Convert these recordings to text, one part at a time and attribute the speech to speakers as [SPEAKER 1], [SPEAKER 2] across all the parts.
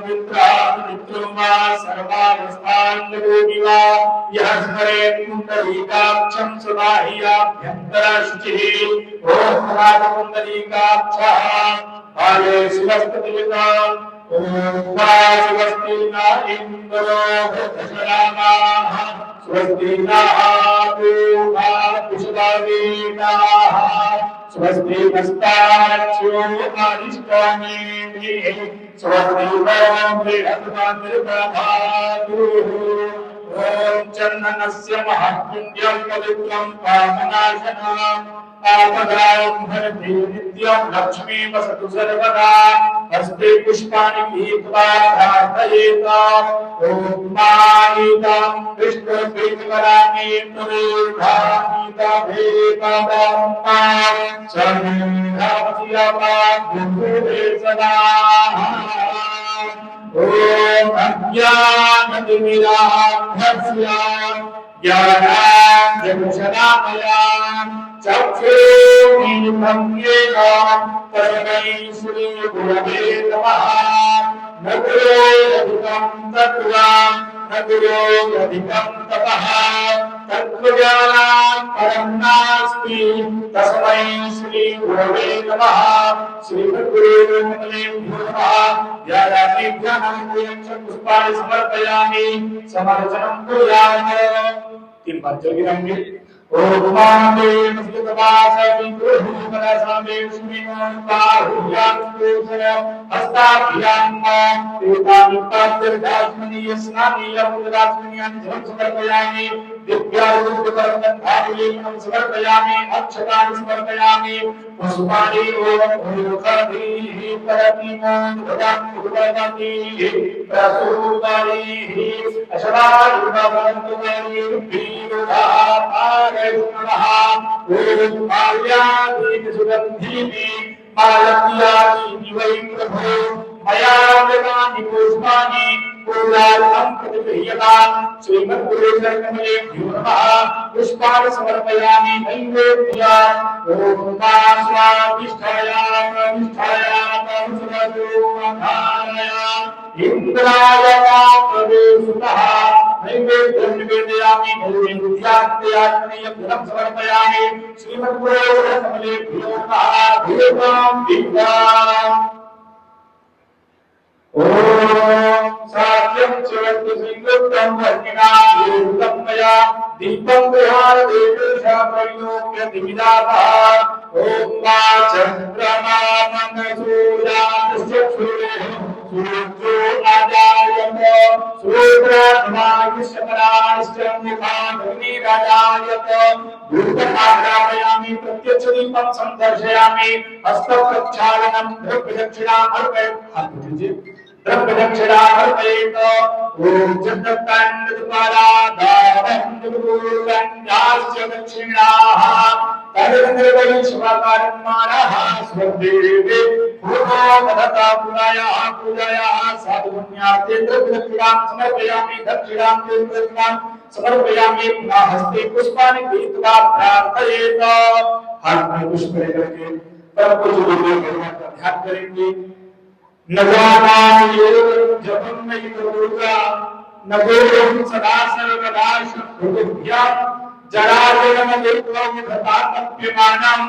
[SPEAKER 1] विद्राविद्रुमा सर्वावस्थान्नरोगिवा यः स्मरेत् कुण्डलीकाक्षं सदाह्याभ्यन्तरशुचिः ॐ राजकुण्डलीकाक्षः आये शिवस्तुतिविदा ॐ स्वस्ति न इन्द्रो वृद्धशरामाः स्वस्ति नः पूर्वा पुष्पवीणाः स्वस्ति नस्तारक्षो अरिष्टानेभिः स्वस्ति नो बृहस्पतिर्दधातु ॐ चन्दनस्य महत्पुण्यं पवित्रं पापनाशनम् आपदां हरति नित्यं लक्ष्मी वसतु सर्वदा हस्ते पुष्पाणि गृहीत्वा प्रार्थयेत ॐ मानितं विष्णुप्रीतिकराणि तुरीधानितभेदं मां सन्धास्यमा गुरुवे सदा ॐ अज्ञानतिमिरान्धस्य ज्ञानाञ्जनशलाकयां चक्षुरुन्मीलितं येन तस्मै श्रीगुरवे नमः न गुरोरधिकं तत्त्वं न गुरोरधिकं तपः तत्त्वज्ञानं परं नास्ति तस्मै श्रीगुरवे नमः श्रीगुरुवे नमः ध्यायामि ध्यानं पुष्पाणि समर्पयामि समर्चनं कुर्यामि तीन बार जल्दी रहेंगे ओम मामे मुस्लिमवासि गुरुमनसामे श्रीमन् बाहुयान्तुसर हस्ताभ्यां एतानिपाद्यर्धास्मनि यस्नानि यमुदरास्मनियानि समर्पयामि दिव्यारुद्रवर्णधारिणं समर्पयामि अक्षतानि समर्पयामि पुष्पाणि ओम भूखभिः परतिमं भुवं भुवति प्रसूतानिः अशरायुधवन्तु वीरुधापार नमः ओम माल्यादीनि सुगन्धीनि मालत्यादीनि वै प्रभो मया ददानि पुष्पाणि पूजार्थं प्रतिगृह्यतां श्रीमद्गुरुचरणकमलेभ्यो नमः पुष्पाणि समर्पयामि नैवेद्यात् ॐ स्वादिष्ठायां इन्द्राय प्रवेशुतः नैवेद्यं निवेदयामि नैवेद्यात्मयात्मनीयं समर्पयामि श्रीमद्गुरुचरणकमलेभ्यो नमः धीरतां दीप्ताम् ओम सात्यं चवन्तु सिंगुप्तं वर्णिनां मया दीपं विहार देवेशा प्रयोग्य दिविदाभा ओम मा चन्द्रमा मनसूयास्यक्षुरे सूर्यो आजायत सूर्यात्मायुष्यपराश्चं मुखाग्निराजायत भूतमाग्रापयामि प्रत्यक्ष दीपं संदर्शयामि हस्तप्रक्षालनं द्रव्यदक्षिणामर्पयामि द्रव्यदक्षिणामर्पयेत ओम चन्द्रकाण्डद्वारा दावन्दुर्गन्धास्य दक्षिणाः तदनन्दवैश्वकारन्मानः स्वदेवे भूतो दधता पूजायाः साधुपुण्यार्थे द्रव्यदक्षिणां समर्पयामि दक्षिणां दक्षिणां समर्पयामि पुनः हस्ते पुष्पाणि गृहीत्वा प्रार्थयेत हाथ में पुष्प लेकर के प्रभु जी को ध्यान करेंगे न जानामि योगं जपं नहि करोगा न गोरं सदा सर्वदा शुद्धभ्यां जराजनमदेवं भतात्म्यमानं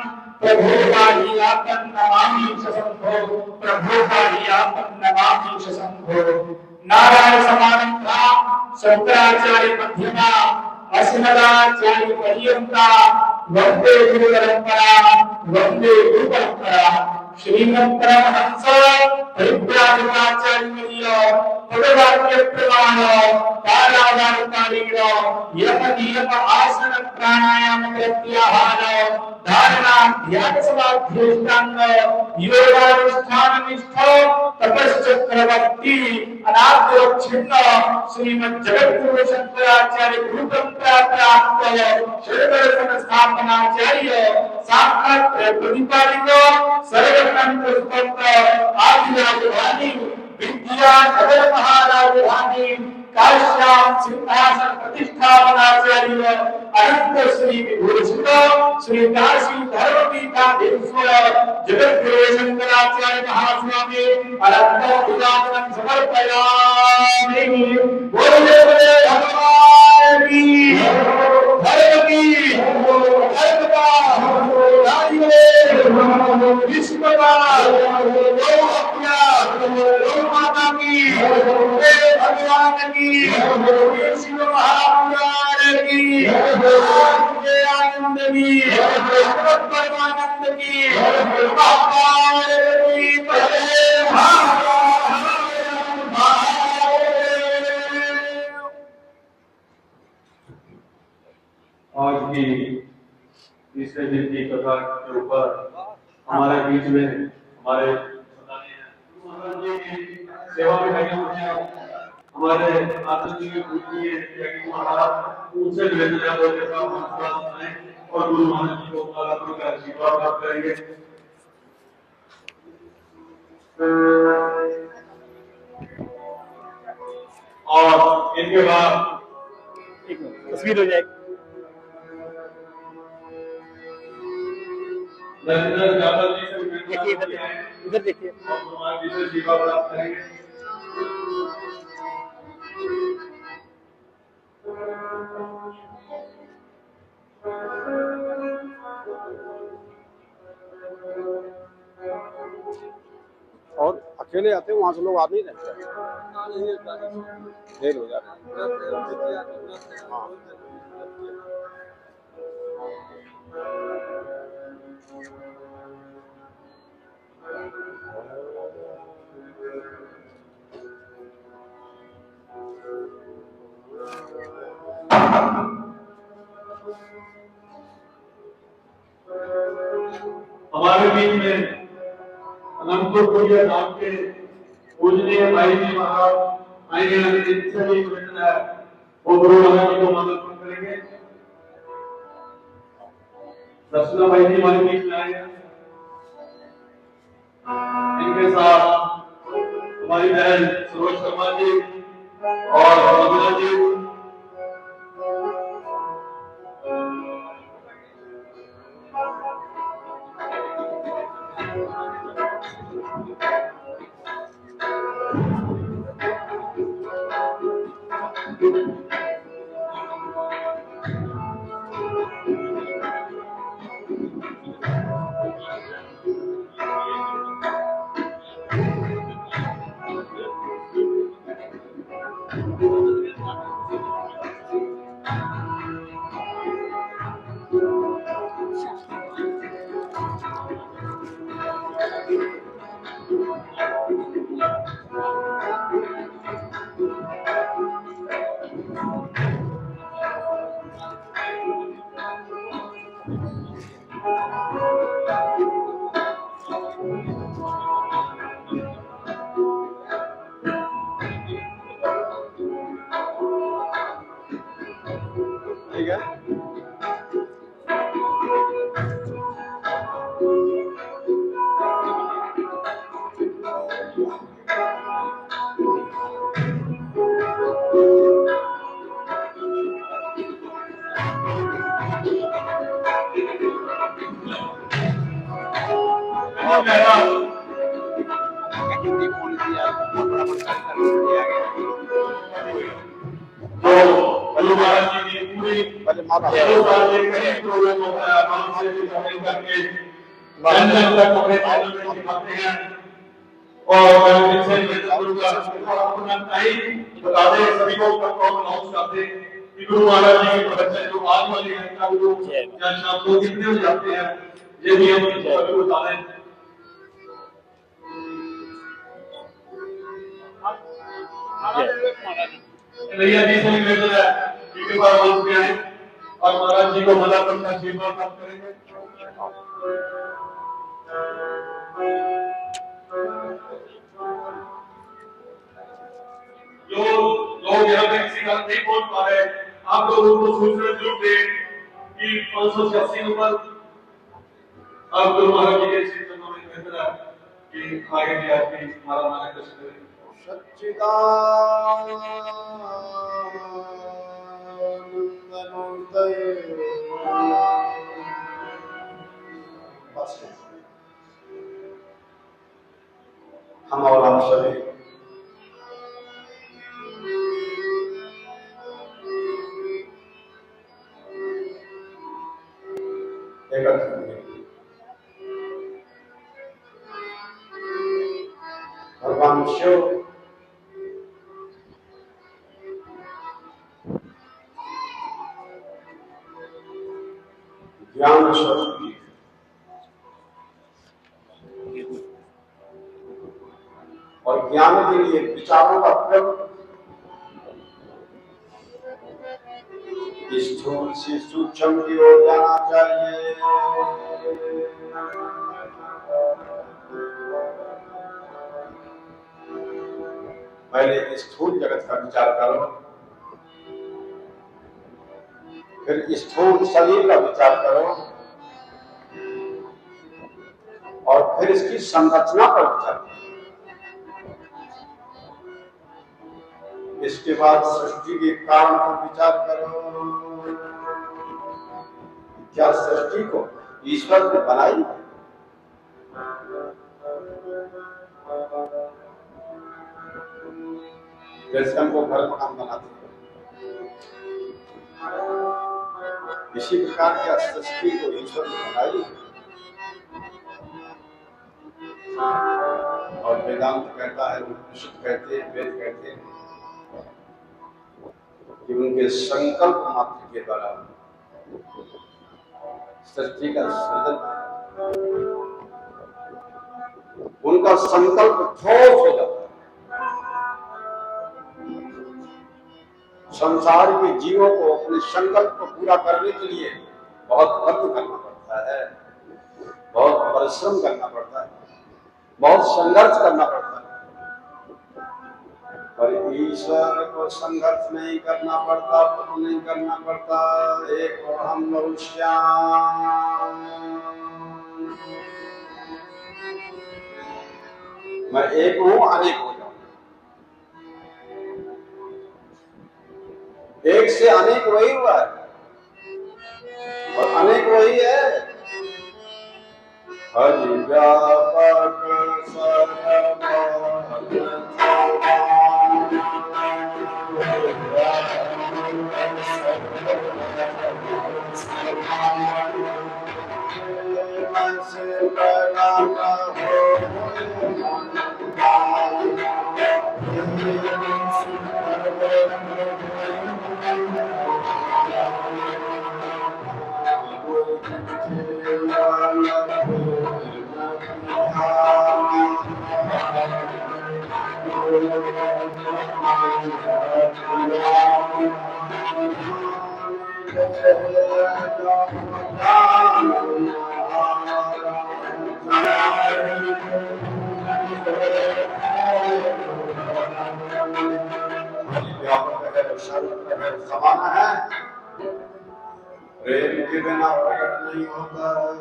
[SPEAKER 1] प्रभो बाह्यापं नमामि शंभो प्रभो बाह्यापं नमामि शंभो नारायण समानं राम शंकराचार्य मध्यमा अस्मदाचार्य पर्यंता वंदे गुरु परंपरा श्रीमद् परमहंस परिव्राजकाचार्य पदवाक्य प्रमाण कालावारकालीन यम नियम आसन प्राणायाम प्रत्याहार धारणा ध्यान समाधिष्ठान योगानुष्ठान निष्ठ तपश्चक्रवर्ती अनाद्यक्षिण्ण श्रीमद् जगद्गुरु शंकराचार्य गुरु परंपरा प्राप्त शरणदर्शन स्थापनाचार्य साक्षात् प्रतिपादित सर्वज्ञ स्वतंत्र आदिराजधानी विद्या नगर महाराजधानी काश्याम सिंहासन प्रतिष्ठापनाचार्य अनंत श्री विभूषित श्री काशी धर्मपीठाधीश्वर जगद्गुरु शंकराचार्य महास्वामी अनंत उदाहरण समर्पयामि। बोले बोले भगवान की धर्म की धर्म का विश्व का गौ माता की भगवान की शिव महापुराण की आनंद की परमानंद की
[SPEAKER 2] आज की तीसरे दिन की कथा के ऊपर हमारे बीच में हमारे महाराज जी की सेवा में लगे हुए हैं। हमारे आनंद जी की पूछी है महाराज उनसे निवेदन है बोलने का और गुरु महाराज जी को प्रार्थना का आशीर्वाद प्राप्त करेंगे। और इनके बाद
[SPEAKER 3] तस्वीर हो जाएगी।
[SPEAKER 2] नरेंद्र यादव जी से
[SPEAKER 3] देखिए इधर देखिए
[SPEAKER 2] और हमारे जी से सेवा प्राप्त करेंगे।
[SPEAKER 4] और अकेले आते हैं वहां से लोग आ नहीं रहते देर हो जाते हाँ।
[SPEAKER 2] हमारे बीच में अनंतपुर कोरिया धाम के पूजनीय भाई जी महाराज आएंगे। इनसे भी निवेदन है वो गुरु महाराज जी को मार्गदर्शन करेंगे। दर्शना भाई जी हमारे बीच में आएंगे। इनके साथ हमारी बहन सरोज शर्मा जी और रवीना जी सभी को गुरु महाराज जी के प्रवचन जो आज वाले हैं शाम को कितने हो जाते हैं ये भी हम सभी को बता दें। भैया जी से निवेदन है कि बार मंच पे आए और महाराज जी को माला करना आशीर्वाद प्राप्त करेंगे। जो लोग यहाँ पे किसी का नहीं पहुंच पा रहे आप लोग उनको सूचना जरूर दें कि 586 नंबर आप गुरु महाराज जी के श्री चरणों में निवेदन है कि आगे भी आपकी हमारा मार्गदर्शन करें।
[SPEAKER 4] बस हम और आप सभी एकत्र होंगे। भगवान शिव ज्ञान स्वरूप ही है। और ज्ञान के लिए विचारों का क्रम स्थूल से सूक्ष्म की ओर जाना चाहिए। पहले स्थूल जगत का विचार करो, फिर स्थूल शरीर का विचार करो, और फिर इसकी संरचना पर विचार करो। इसके बाद सृष्टि के कारण पर विचार करो। क्या सृष्टि को ईश्वर ने बनाई? जैसे हमको घर मकान बनाते हैं, इसी प्रकार क्या सृष्टि को ईश्वर ने बनाई? और वेदांत कहता है, उपनिषद कहते हैं, वेद कहते हैं कि उनके संकल्प मात्र के द्वारा सृष्टि का सृजन, उनका संकल्प ठोस हो जाता है। संसार के जीवों को अपने संकल्प को पूरा करने के लिए बहुत यत्न करना पड़ता है, बहुत परिश्रम करना पड़ता है, बहुत संघर्ष करना पड़ता है। पर ईश्वर को संघर्ष नहीं करना पड़ता, तो नहीं करना पड़ता। एक हम श्याम, मैं एक हूं, अनेक हो जाऊं। एक से अनेक वही हुआ है, और अनेक वही है। हरि व्यापक समाना है, प्रेम के बिना प्रकट नहीं होता है।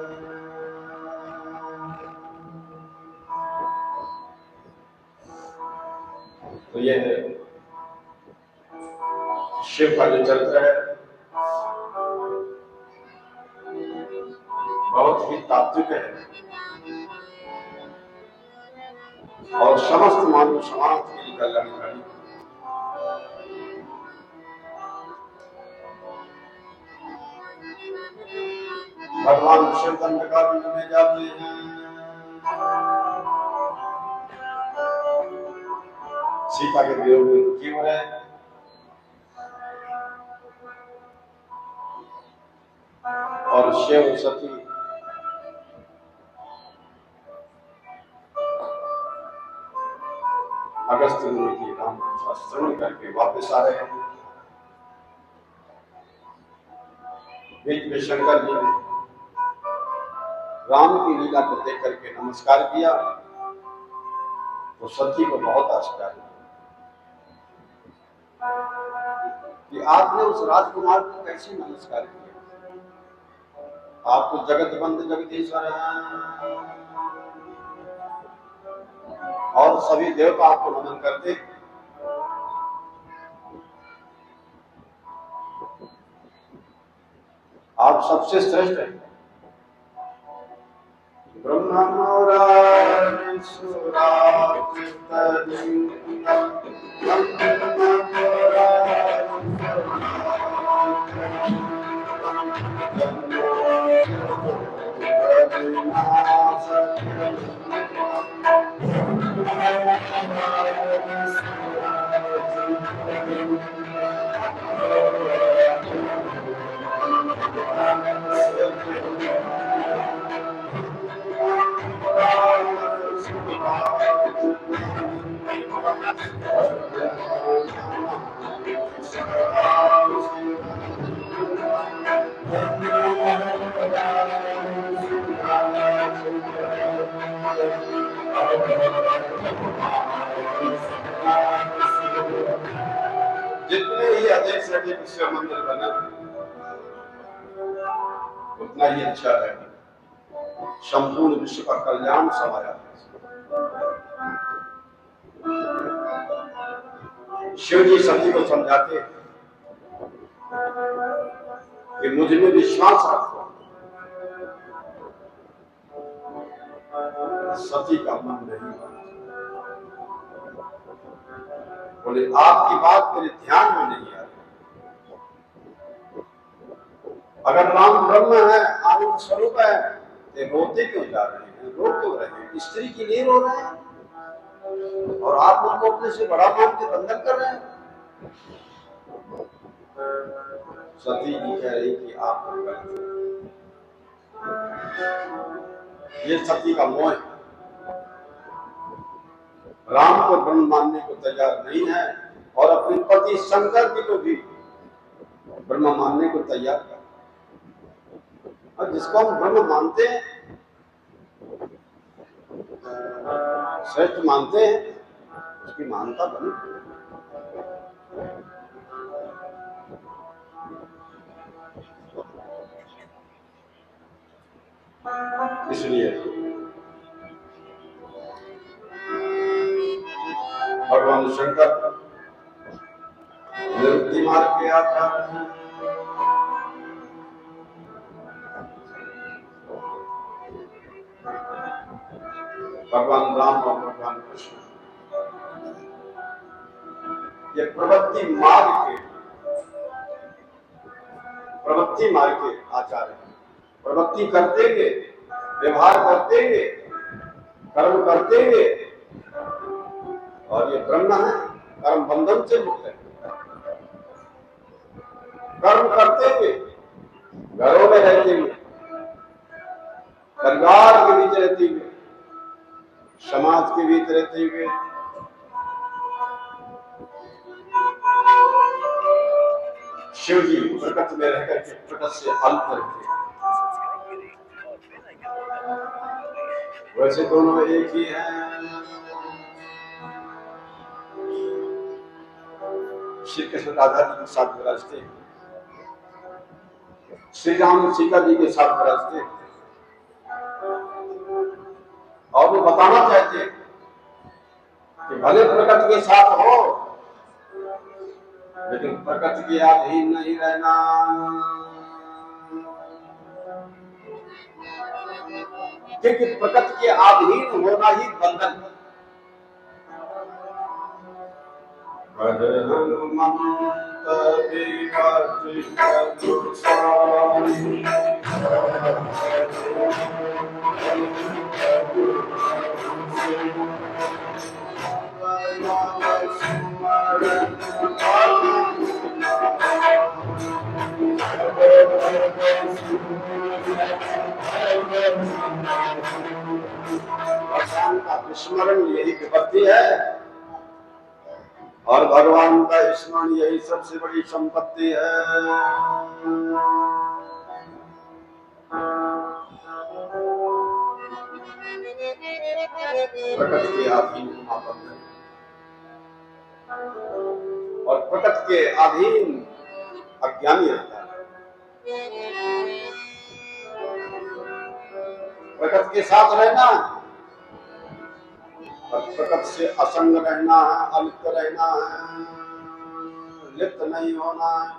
[SPEAKER 4] तो ये शिव का जो चरित्र है बहुत ही तात्विक है, और समस्त मानव समाज के लिए कल्याणकारी। भगवान शिव दंडकारण्य में जाते हैं, सीता के वियोग में दुखी हो रहे हैं, और शिव सती अगस्त्य मुनि की राम कथा श्रवण करके वापस आ रहे हैं। बीच में शंकर जी ने राम की लीला को देख करके नमस्कार किया, तो सती को बहुत आश्चर्य कि आपने उस राजकुमार को कैसे नमस्कार किया? आप तो जगत बंद जगदीश्वर हैं। और सभी देवताओं को नमन करते। आप सबसे श्रेष्ठ हैं। जितने ही अधिक से अधिक शिव मंदिर बने उतना ही अच्छा है। संपूर्ण विश्व का कल्याण समाया है। शिव जी सती को समझाते कि मुझ में विश्वास रखो। सती का मन नहीं बना। बोले आपकी बात मेरे ध्यान में नहीं आ रही। अगर राम ब्रह्म है, आनंद स्वरूप है, तो रोते क्यों जा रहे हैं? रो क्यों रहे हैं? स्त्री के लिए रो रहे हैं और आप उनको अपने से बड़ा मान के बंधन कर रहे हैं। सती जी कह रही कि आप गलत हैं। ये सती का मोह है। राम को ब्रह्म मानने को तैयार नहीं है और अपने पति शंकर जी को भी ब्रह्म मानने को तैयार है। और जिसको हम ब्रह्म मानते हैं, श्रेष्ठ मानते हैं, उसकी मानता बनी। इसलिए भगवान शंकर निवृत्ति मार्ग के आचार्य हैं। भगवान राम और भगवान कृष्ण ये प्रवृत्ति मार्ग के आचार्य हैं। प्रवृत्ति करते हुए, व्यवहार करते हुए, कर्म करते हुए, और ये ब्रह्म है, कर्म बंधन से मुक्त है। कर्म करते हुए, घरों में रहते हुए, परिवार के बीच रहते हुए, समाज के बीच रहते हुए, शिव जी प्रकट में रहकर के प्रकट से अंत रखे। वैसे दोनों एक ही हैं। श्री कृष्ण राधा जी के साथ विराजते, श्री राम सीता जी के साथ विराजते, और वो बताना चाहते कि भले प्रकृति के साथ हो, लेकिन प्रकृति के अधीन नहीं रहना। क्योंकि प्रकृति के अधीन होना ही बंधन। भगवान का विस्मरण यही विपत्ति है और भगवान का स्मरण यही सबसे बड़ी संपत्ति है। प्रकृति के अधीन होना बंधन और प्रकृति के अधीन अज्ञानी आता है। प्रकृति के साथ रहना और प्रकृति से असंग रहना है, अलिप्त रहना है, लिप्त नहीं होना है।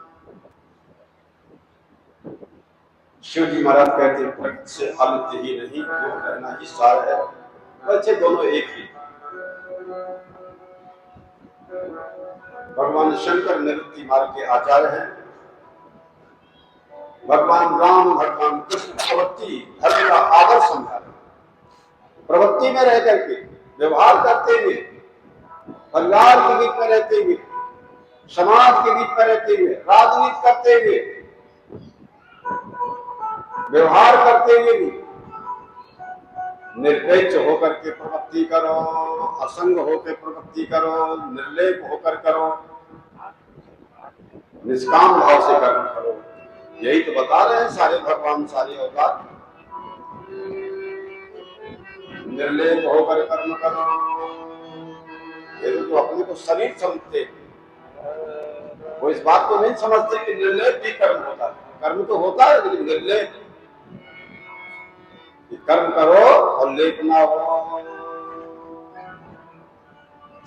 [SPEAKER 4] शिव जी महाराज कहते हैं प्रकृति से अलिप्त ही नहीं, जो रहना ही सार है। वैसे दोनों एक ही। भगवान शंकर निवृत्ति मार्ग के आचार्य हैं। भगवान राम, भगवान कृष्ण प्रवृत्ति धर्म का आदर्श समझा रहे। प्रवृत्ति में रह करके, व्यवहार करते हुए, परिवार के बीच में रहते हुए, समाज के बीच में रहते हुए, राजनीति करते हुए, व्यवहार करते हुए भी निरपेक्ष होकर के प्रवृत्ति करो, असंग होकर प्रवृत्ति करो, निर्लेप होकर करो, निष्काम भाव से कर्म करो। यही तो बता रहे हैं सारे भगवान, सारे अवतार। निर्लेप होकर कर्म करो। ये तो अपने को शरीर समझते, वो इस बात को नहीं समझते कि निर्लेप भी कर्म होता है। कर्म तो होता है, लेकिन निर्लेप, कर्म करो और लेप ना हो।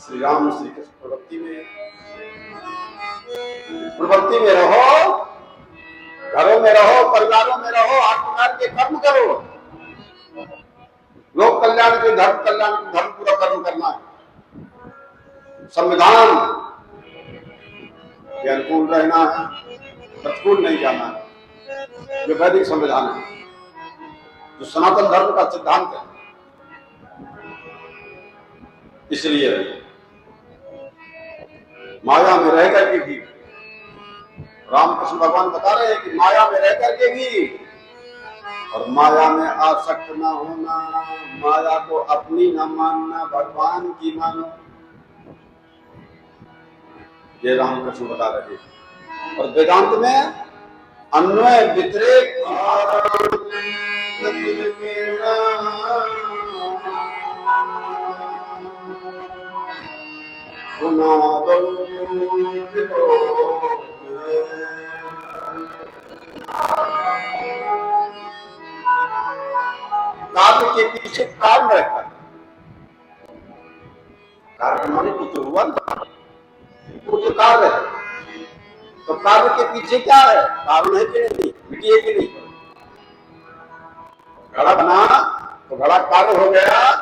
[SPEAKER 4] श्री राम श्री कृष्ण प्रवृत्ति में रहो, घरों में रहो, परिवारों में रहो, 8 प्रकार के कर्म करो। लोक कल्याण के धर्म कल्याण के धर्म पूरा कर्म करना है। संविधान के अनुकूल रहना है, प्रतिकूल नहीं जाना है। जो वैदिक संविधान है, जो सनातन धर्म का सिद्धांत है। इसलिए माया में रह करके भी रामकृष्ण भगवान बता रहे हैं कि माया में रह करके भी और माया में आसक्त न होना, माया को अपनी न मानना, भगवान की मानो। ये रामकृष्ण बता रहे हैं। और वेदांत में अन्वय व्यतिरेक कार्य के पीछे कारण रहता है। कारण माने कुछ हुआ ना, कुछ कार्य है। तो कार्य के पीछे क्या है? कारण है कि नहीं, मिट्टी है कि नहीं? घड़ा बना तो घड़ा कार्य हो गया,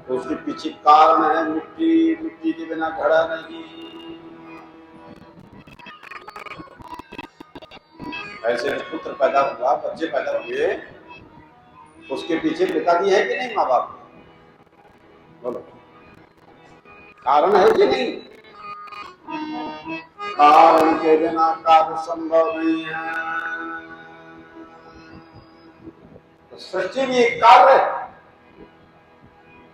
[SPEAKER 4] तो उसके पीछे कारण है मिट्टी। मिट्टी के बिना घड़ा नहीं। ऐसे पुत्र पैदा हुआ, बच्चे पैदा हुए, उसके पीछे पिताजी है कि नहीं, माँ बाप? बोलो, कारण है कि नहीं? कारण के बिना कार्य संभव नहीं है। तो सृष्टि भी एक कार्य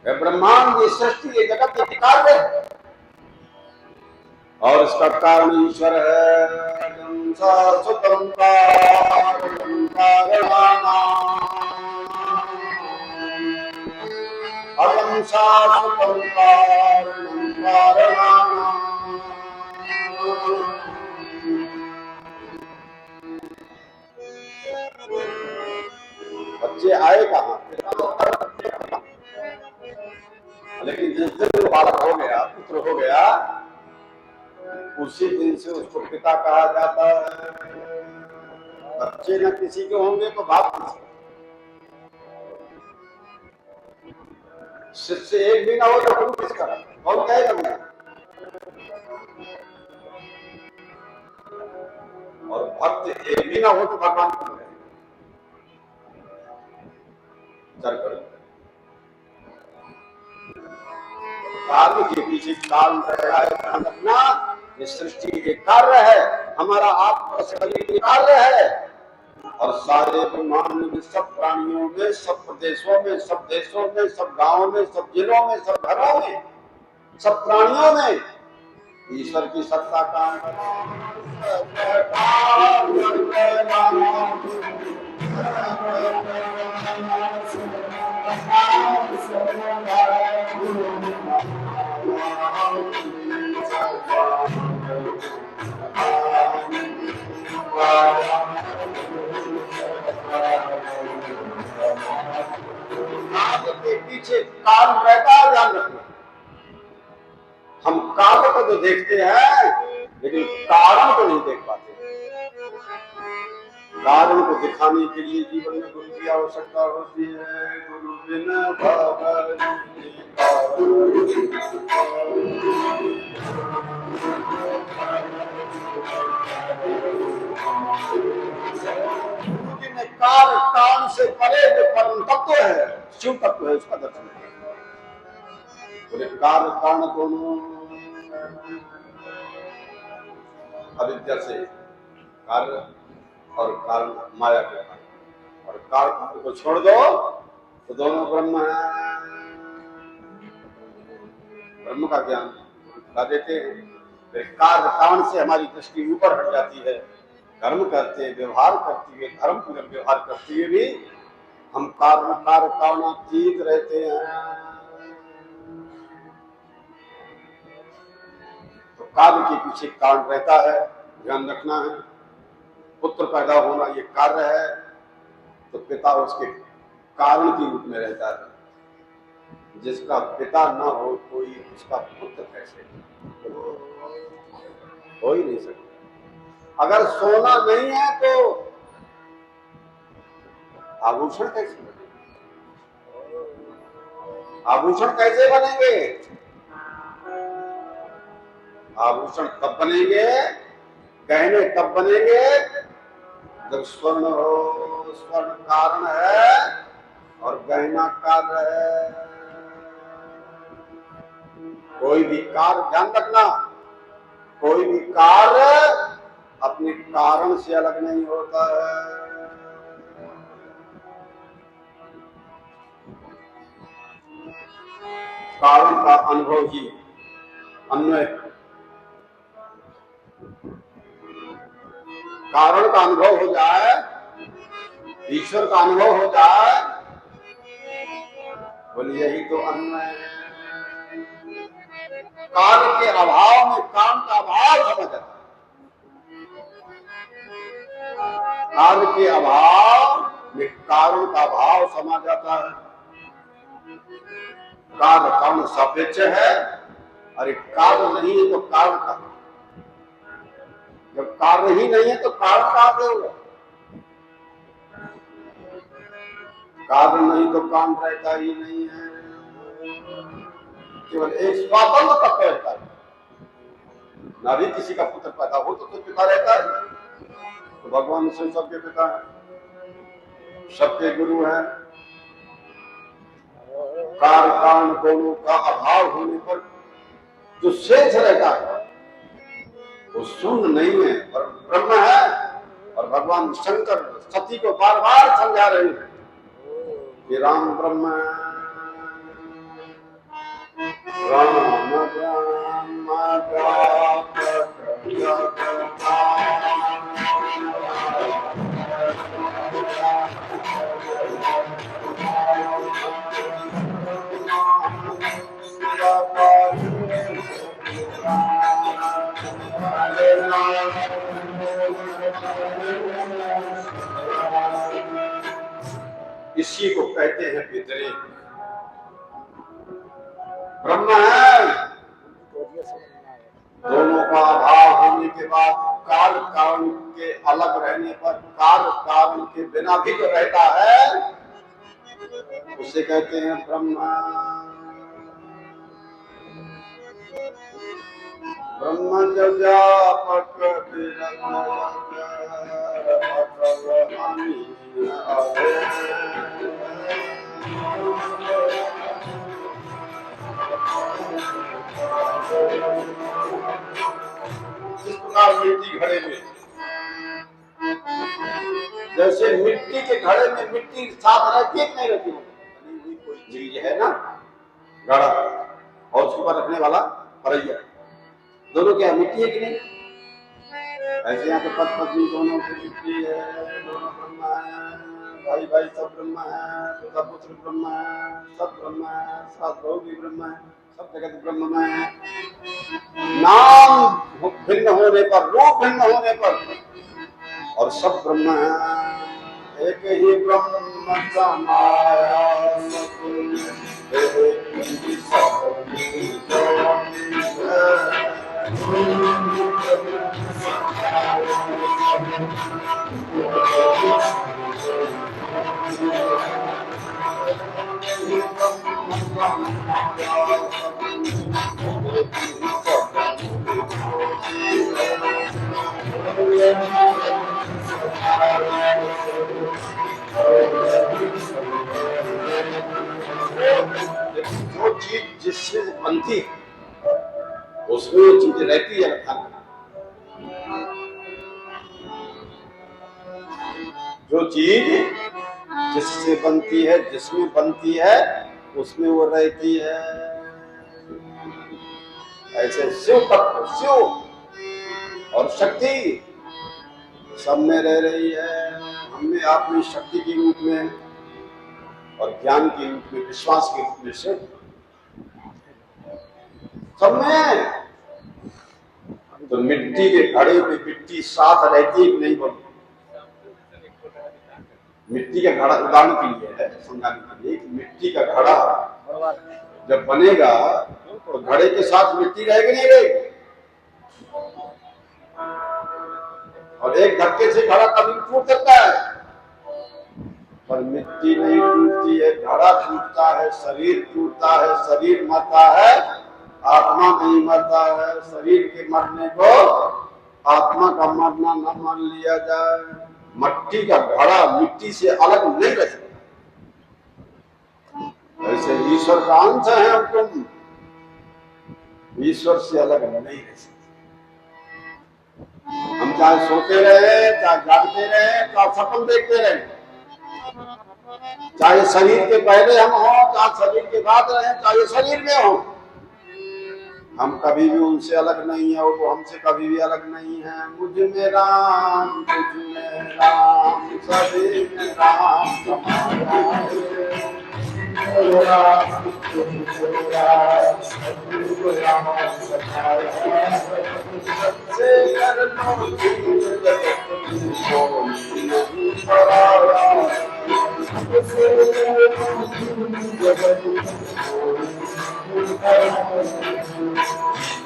[SPEAKER 4] है। ब्रह्मांड, ये सृष्टि, ये जगत एक कार्य है और इसका कारण ईश्वर है। बच्चे आए कहाँ? लेकिन जिस दिन वो बालक हो गया, पुत्र हो गया, उसी दिन से उसको पिता कहा जाता है। बच्चे न किसी के होंगे तो बाप किसी। शिष्य एक भी ना हो तो गुरु किसका? कौन कहेगा मुझे? और भक्त एक भी ना हो तो भगवान को कहेगा। चल करो। कार्य के पीछे काल रहा है, रखना। ये सृष्टि के कार्य है, हमारा आत्मा शरीर के कार्य है। और सारे ब्रह्मांड में, सब प्राणियों में, सब प्रदेशों में, सब देशों में, सब गांवों में, सब जिलों में, सब घरों में, सब प्राणियों में ईश्वर की सत्ता काम के पीछे काल रहता तो देखते हैं लेकिन कारण को नहीं देख पाते। कारण को दिखाने के लिए जीवन में गुरु की आवश्यकता होती है। गुरु बिना भगवती में कार्य काम से परे जो परम तत्व है, शिव तत्व है, उसका दर्शन करें। बोले कार्य कारण दोनों अविद्या से कार्य और कारण माया के कारण, और कार्य को छोड़ दो तो दोनों ब्रह्म है। ब्रह्म का ज्ञान ला देते हैं। फिर कार्य कारण से हमारी दृष्टि ऊपर हट जाती है। कर्म करते व्यवहार करते हुए, धर्म पूर्वक व्यवहार करते हुए भी हम कार्य कारणातीत रहते हैं। तो कार्य के पीछे कारण रहता है, ध्यान रखना है। पुत्र पैदा होना ये कार्य है, तो पिता उसके कारण के रूप में रहता है। जिसका पिता ना हो कोई, उसका पुत्र कैसे हो ही नहीं सकता। अगर सोना नहीं है तो आभूषण कैसे बनेंगे? आभूषण कैसे बनेंगे? आभूषण तब बनेंगे, गहने तब बनेंगे जब स्वर्ण हो। स्वर्ण कारण है और गहना कार्य है। कोई भी कार्य, ध्यान रखना, कोई भी कार्य अपने कारण से अलग नहीं होता है। कारण का अनुभव ही अन्वय, कारण का अनुभव हो जाए, ईश्वर का अनुभव हो जाए, बोलिए यही तो अन्वय है। कार्य के अभाव में काम का अभाव समझ आता है। कार्य के अभाव में कारण का अभाव समा जाता है। कार्य कारण सापेक्ष है, अरे कार्य नहीं है तो कारण का, जब कार्य ही नहीं है तो कारण कहां से होगा? कार्य नहीं तो काम रहता ही नहीं है। केवल एक स्वतंत्र तत्व रहता है। ना भी किसी का पुत्र पैदा हो तो पिता रहता है। तो भगवान से सबके पिता है, सबके गुरु है। कार्य कारण दोनों का अभाव होने पर जो शेष रहता है वो शून्य नहीं है पर ब्रह्म है। और भगवान शंकर सती को बार बार समझा रहे हैं कि राम ब्रह्म है। राम ब्रह्म इसी को कहते हैं व्यतिरेक। ब्रह्म है, दोनों का अभाव होने के बाद कार्य कारण के अलग रहने पर, कार्य कारण के बिना भी जो रहता है उसे कहते हैं ब्रह्म। ब्रह्म जब व्यापक इस प्रकार मिट्टी घड़े में, जैसे मिट्टी के घड़े में मिट्टी साफ रहती है नहीं रहती, बनी हुई कोई चीज है ना, घड़ा, और उसके ऊपर रखने वाला परैया, दोनों क्या मिट्टी है कि नहीं? ऐसे यहाँ पे पति पत्नी दोनों की मिट्टी है, दोनों ब्रह्म है, भाई भाई सब ब्रह्म है, पिता पुत्र ब्रह्म है, सब ब्रह्म है, सात भाव भी ब्रह्म है, सब जगत ब्रह्म है। नाम भिन्न होने पर, रूप भिन्न होने पर, और सब ब्रह्म है। एक ही ब्रह्म समाया जो चीज जिससे बनती है उसमें वो चीज रहती है अर्थात। जो चीज जिससे बनती है, जिसमें बनती है, उसमें वो रहती है। ऐसे शिव तत्व, शिव और शक्ति सब में रह रही है। हमने अपनी शक्ति के रूप में और ज्ञान के रूप में, विश्वास के रूप में से सब में। तो मिट्टी के घड़े में मिट्टी साथ रहती है कि नहीं बनती? मिट्टी का घड़ा उदाहरण के लिए है, समझाने के लिए कि मिट्टी का घड़ा जब बनेगा तो घड़े के साथ मिट्टी रहेगी नहीं रहेगी? और एक धक्के से घड़ा कभी टूट सकता है, पर मिट्टी नहीं टूटती है। घड़ा टूटता है, शरीर टूटता है, शरीर मरता है, आत्मा नहीं मरता है। शरीर के मरने को आत्मा का मरना न मान लिया जाए। मट्टी का घड़ा मिट्टी से अलग नहीं रह सकता। ऐसे ईश्वर का अंश है हम तुम, ईश्वर से अलग नहीं रह सकते। हम चाहे सोते रहे, चाहे जागते रहे, चाहे सपन देखते रहे, चाहे शरीर के पहले हम हो, चाहे शरीर के बाद रहे, चाहे शरीर में हो, हम कभी भी उनसे अलग नहीं है और वो हमसे कभी भी अलग नहीं है। मुझ में राम, मुझ में राम, सभी में राम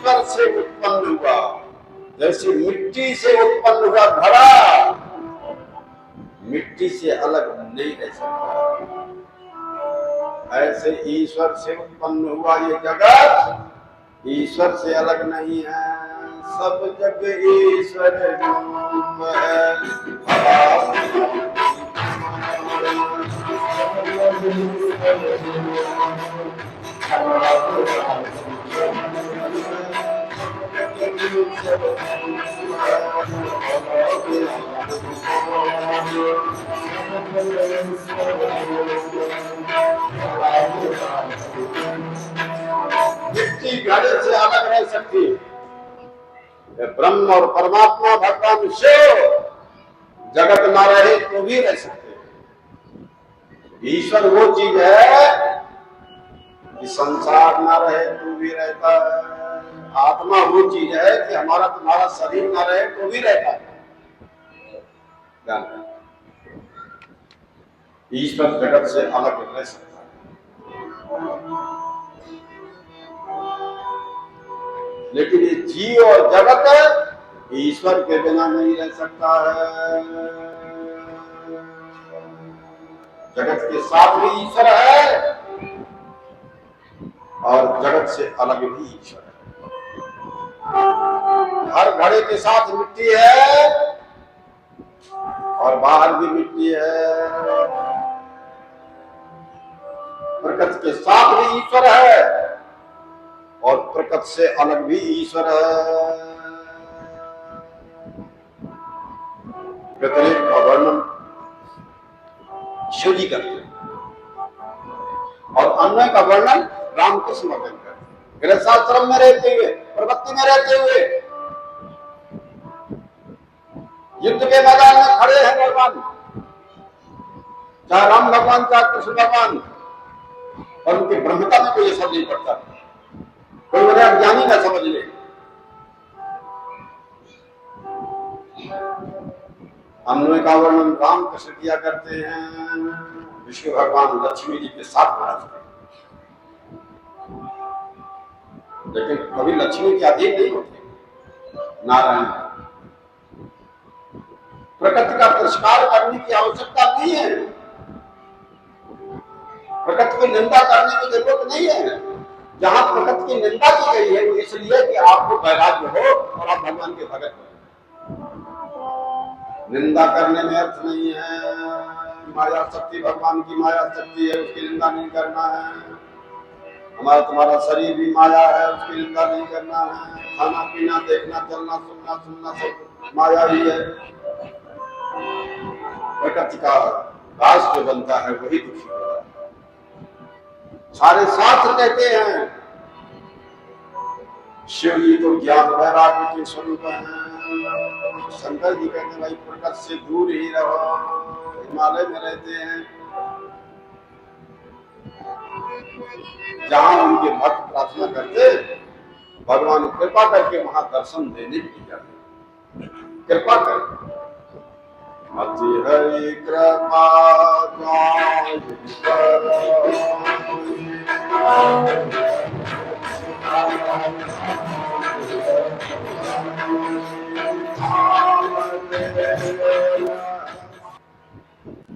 [SPEAKER 4] ईश्वर से उत्पन्न हुआ, जैसे मिट्टी से उत्पन्न हुआ घड़ा मिट्टी से अलग नहीं रह सकता, ऐसे ईश्वर से उत्पन्न हुआ ये जगत ईश्वर से अलग नहीं है। सब जग ईश्वर रूप मिट्टी घड़े से अलग रह सकती है। ब्रह्म और परमात्मा भगवान शिव जगत ना रहे तो भी रह सकते हैं। ईश्वर वो चीज है कि संसार ना रहे तो भी रहता है। आत्मा वो चीज है कि हमारा तुम्हारा शरीर ना रहे तो भी रहता है। ईश्वर जगत से अलग रह सकता है, लेकिन ये जीव और जगत ईश्वर के बिना नहीं रह सकता है। जगत के साथ भी ईश्वर है और जगत से अलग भी ईश्वर है। हर घड़े के साथ मिट्टी है और बाहर भी मिट्टी है। प्रकृति के साथ भी ईश्वर है और प्रकृति से अलग भी ईश्वर है। व्यतिरेक का वर्णन शिव जी करते हैं और अन्वय का वर्णन रामकृष्ण भगवान करते हैं। गृहस्थाश्रम में रहते हुए, प्रवृत्ति में रहते हुए, युद्ध के मैदान में खड़े हैं भगवान, चाहे राम भगवान चाहे कृष्ण भगवान, और उनकी ब्रह्मता में कोई असर नहीं पड़ता। कोई बड़े अज्ञानी ना समझ ले। अन्वय का वर्णन राम कृष्ण किया करते हैं, विष्णु भगवान लक्ष्मी जी के साथ महाराज थे, लेकिन कभी लक्ष्मी के अधीन नहीं होते। नारायण। प्रकृति का तिरस्कार करने की आवश्यकता नहीं है, प्रकृति की निंदा करने की जरूरत नहीं है। जहां प्रकृति की निंदा की गई है वो इसलिए कि आपको वैराग्य हो और आप भगवान के भगत हो। निंदा करने में अर्थ नहीं है। माया शक्ति भगवान की माया शक्ति है, उसकी निंदा नहीं करना है। हमारा तुम्हारा शरीर भी माया है, उसकी निंदा नहीं करना है। खाना पीना देखना चलना सुनना सब माया ही है। प्रकृति का दास जो बनता है वही दुखी होता है। सारे शास्त्र कहते हैं शिव जी तो ज्ञान वैराग्य के स्वरूप हैं। शंकर जी कहते हैं भाई प्रकृति से दूर ही रहो, हिमालय में रहते हैं। जहां उनके भक्त प्रार्थना करते भगवान कृपा करके वहां दर्शन देने की जाते, कृपा करके। अति हरि कृपा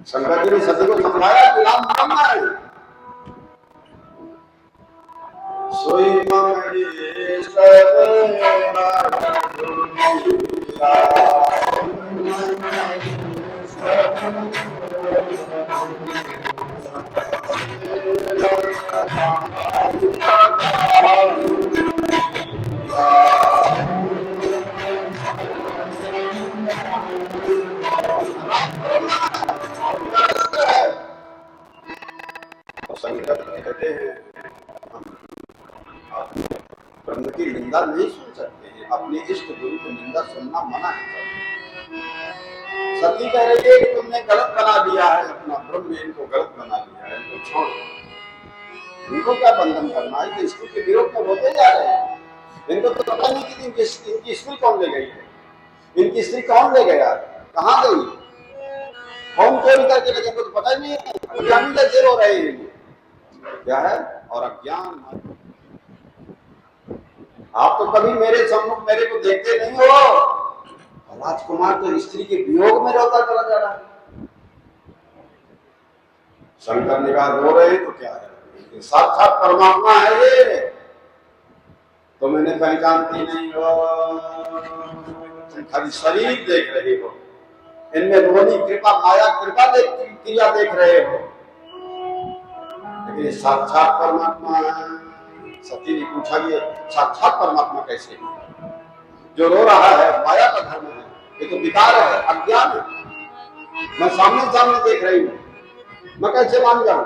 [SPEAKER 4] शंकर जी ने सती को समझाया कि राम ब्रह्म है, सोई शंकर कहते हैं ब्रह्म की निंदा नहीं सुन सकते हैं, अपने इष्ट गुरु की निंदा सुनना मना है। सती कह रही है कि तुमने गलत बना दिया है अपना ब्रह्म, इनको गलत बना दिया है, इनको छोड़, इनको क्या बंधन करना है। तो स्त्री के विरोध में होते जा रहे हैं। इनको तो पता नहीं कि इनकी स्त्री कौन ले गई है, इनकी स्त्री कौन ले गया, कहाँ गई, कौन चोरी करके लगे, इनको तो पता ही नहीं है। अज्ञानी जैसे रो रहे हैं, क्या है और अज्ञान। आप तो कभी मेरे सम्मुख मेरे को देखते नहीं हो। राजकुमार तो स्त्री के वियोग में रोता चला जा रहा है। शंकर ने कहा रो रहे तो क्या है, साक्षात परमात्मा है ये, तो मैंने पहचानती नहीं हो, तुम खाली शरीर देख रहे हो, इनमें रोनी कृपा माया कृपा क्रिया देख रहे हो, लेकिन साक्षात परमात्मा है। सती ने पूछा कि साक्षात परमात्मा कैसे है? जो रो रहा है माया का धर्म है, ये तो विकार है, अज्ञान है। मैं सामने सामने देख रही हूँ, मैं कैसे मान जाऊं?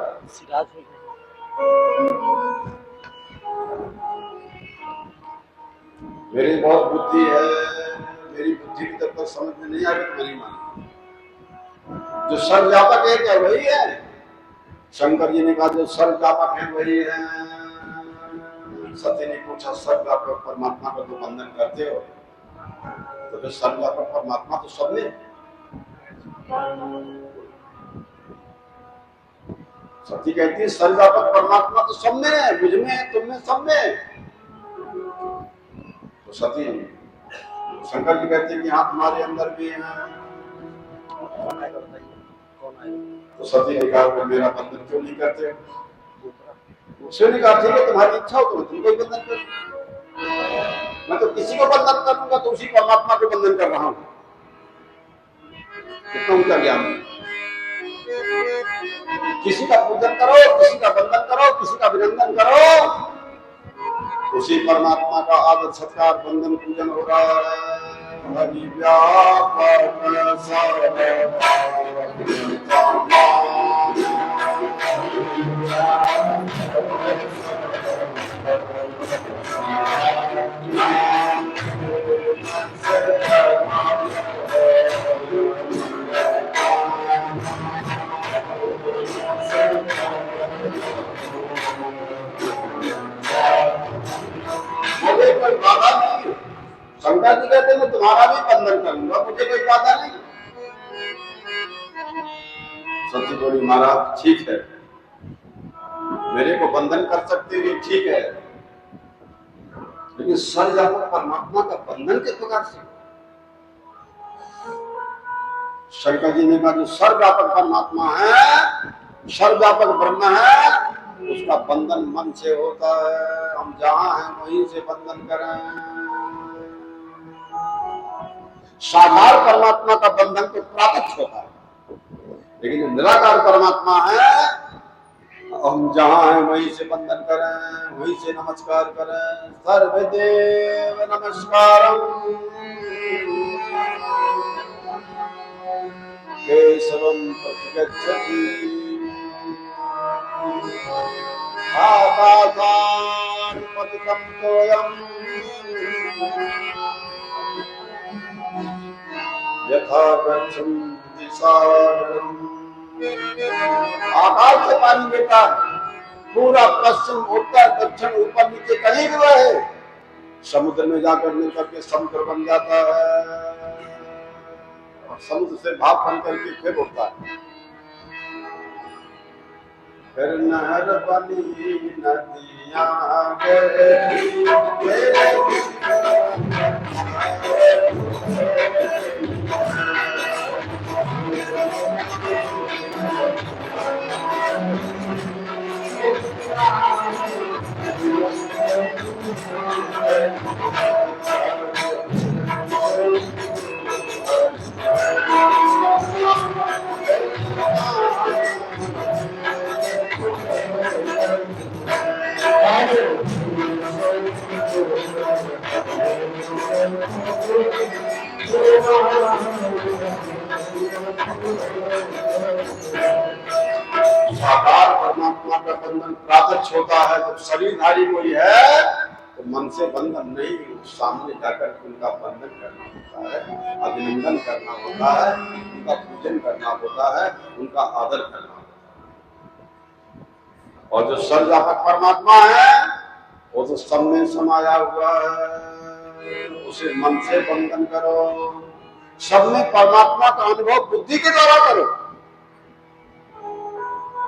[SPEAKER 4] मेरी बहुत बुद्धि है, मेरी बुद्धि की जब तक समझ में नहीं आएगी तो नहीं मानूंगा। जो सर्वव्यापक है क्या वही है? शंकर जी ने कहा जो सर्वव्यापक है वही है। सती ने पूछा सर्वव्यापक परमात्मा का तो बंधन करते हो, तो फिर सर्वव्यापक परमात्मा तो सब में। सती कहती है सर्वव्यापक परमात्मा तो सब में है, मुझ में है, तुम में, सब में। तो सती शंकर जी कहते हैं कि हाँ तुम्हारे अंदर भी है। तो सती ने कहा मेरा बंधन क्यों नहीं करते हो? उसने कहा ठीक है तुम्हारी इच्छा हो तो तुम कोई बंधन करो, मैं तो किसी को बंधन करूंगा तो उसी परमात्मा को बंधन कर रहा हूं। कितना ऊंचा ज्ञान। किसी का पूजन करो, किसी का बंधन करो, किसी का अभिनंदन करो, उसी परमात्मा का आदर सत्कार बंधन पूजन होगा। हरि व्यापक मुझे कोई बाधा नहीं। शंकर जी कहते मैं तुम्हारा भी बंधन करूंगा, मुझे कोई बाधा नहीं। सती बोली महाराज ठीक है, मेरे को बंधन कर सकते हो ठीक है, लेकिन सर्वव्यापक परमात्मा का बंधन किस प्रकार से? शंकर जी ने कहा जो सर्वव्यापक परमात्मा है, सर्वव्यापक ब्रह्म है, उसका बंधन मन से होता है। हम जहां हैं वहीं से बंधन करें। साकार परमात्मा का बंधन तो प्राकट होता है, लेकिन निराकार परमात्मा है, हम जहां हैं वहीं से बंधन करें, वहीं से नमस्कार करें। सर्वदेव नमस्कारम केशवम प्रतिगच्छति आकाशात् पतितं तोयम् यथा गच्छन्ति सागरम्। आकाश से पानी गिरता है, पूरा पश्चिम उत्तर दक्षिण ऊपर नीचे कहीं भी रहे, समुद्र में जाकर मिल करके समुद्र बन जाता है और समुद्र से भाप बन करके फिर उठता है। फिर नहर बनी नदियां गई, साकार परमात्मा का बंधन प्राकट होता है। जब शरीरधारी कोई है तो मन से बंधन नहीं, सामने जाकर उनका बंधन करना होता है, अभिनंदन करना होता है, उनका पूजन करना होता है, उनका आदर करना होता है। और जो सर्वव्यापक परमात्मा है वो तो सब में समाया हुआ है, उसे मन से बंधन करो। सब में परमात्मा का अनुभव बुद्धि के द्वारा करो।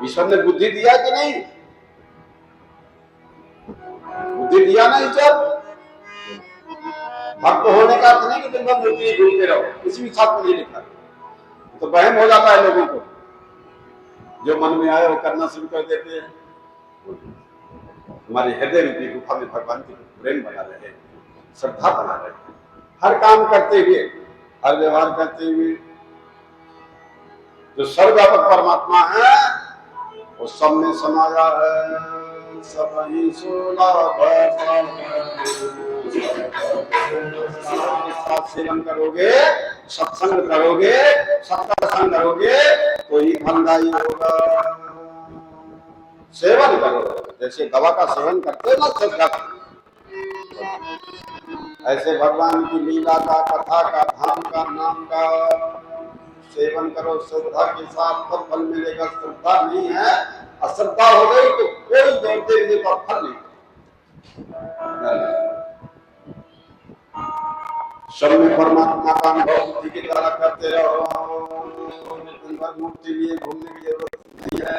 [SPEAKER 4] ईश्वर ने बुद्धि दिया कि नहीं? बुद्धि दिया ना ईश्वर। भक्त होने का अर्थ नहीं कि दिन भर मूर्ति घूमते रहो, किसी भी छात्र में नहीं लिखा। तो वहम हो जाता है लोगों को, जो मन में आए वो करना शुरू कर देते हैं। हमारे हृदय रूपी गुफा में भगवान की प्रेम बना रहे, श्रद्धा बना रहे, हर काम करते हुए, हर व्यवहार करते हुए। जो सर्वव्यापक परमात्मा है वो सब में समाया है। सब ही सेवन करोगे, सत्संग करोगे, सत्ता संग करोगे तो ही फलदायी होगा। सेवन करो, जैसे दवा का सेवन करते हो ना, ऐसे भगवान की लीला का, कथा का, धाम का, नाम का सेवन करो श्रद्धा के साथ, तो फल मिलेगा। श्रद्धा नहीं है, अश्रद्धा हो गई तो कोई जोर देने का फल नहीं। सब में परमात्मा का अनुभव बुद्धि के द्वारा करते रहो। मूर्ति लिए घूमने की जरूरत नहीं है।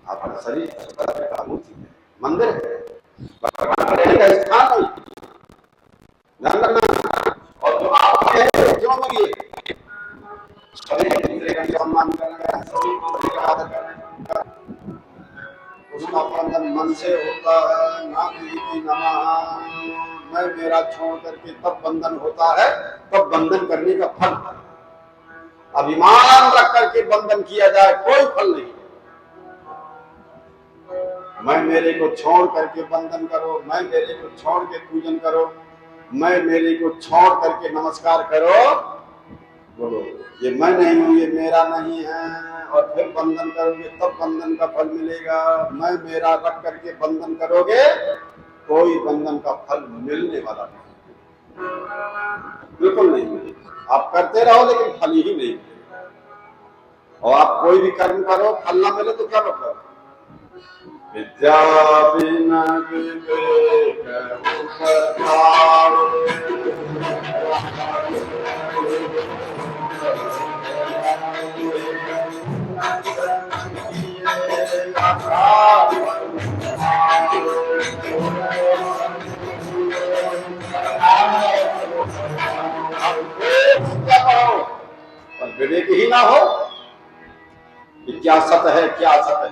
[SPEAKER 4] आपका शरीर मूर्ति है, मंदिर है, भगवान का स्थान है। ध्यान रखना। और जो आप क्यों मिलिए दूसरे का सम्मान करना, सभी का आदर करना, उसका बंधन मन से होता है। नाम नीति नमः, मैं मेरा छोड़ करके तब बंधन होता है, तब बंधन करने का फल। अभिमान रख करके बंधन किया जाए कोई फल नहीं। मैं मेरे को छोड़ करके बंधन करो, मैं मेरे को छोड़ के पूजन करो, मैं मेरे को छोड़ करके नमस्कार करो। बोलो ये मैं नहीं हूं, ये मेरा नहीं है, और फिर बंधन करोगे तब बंधन का फल मिलेगा। मैं मेरा रख करके बंधन करोगे, कोई बंधन का फल मिलने वाला नहीं, बिल्कुल नहीं मिलेगा। आप करते रहो लेकिन फल ही नहीं मिलेगा। और आप कोई भी कर्म करो, फल ना मिले तो क्या मतलब? विद्या बिना विवेक उपधार, विवेक ही ना हो कि क्या सत्य है क्या असत है।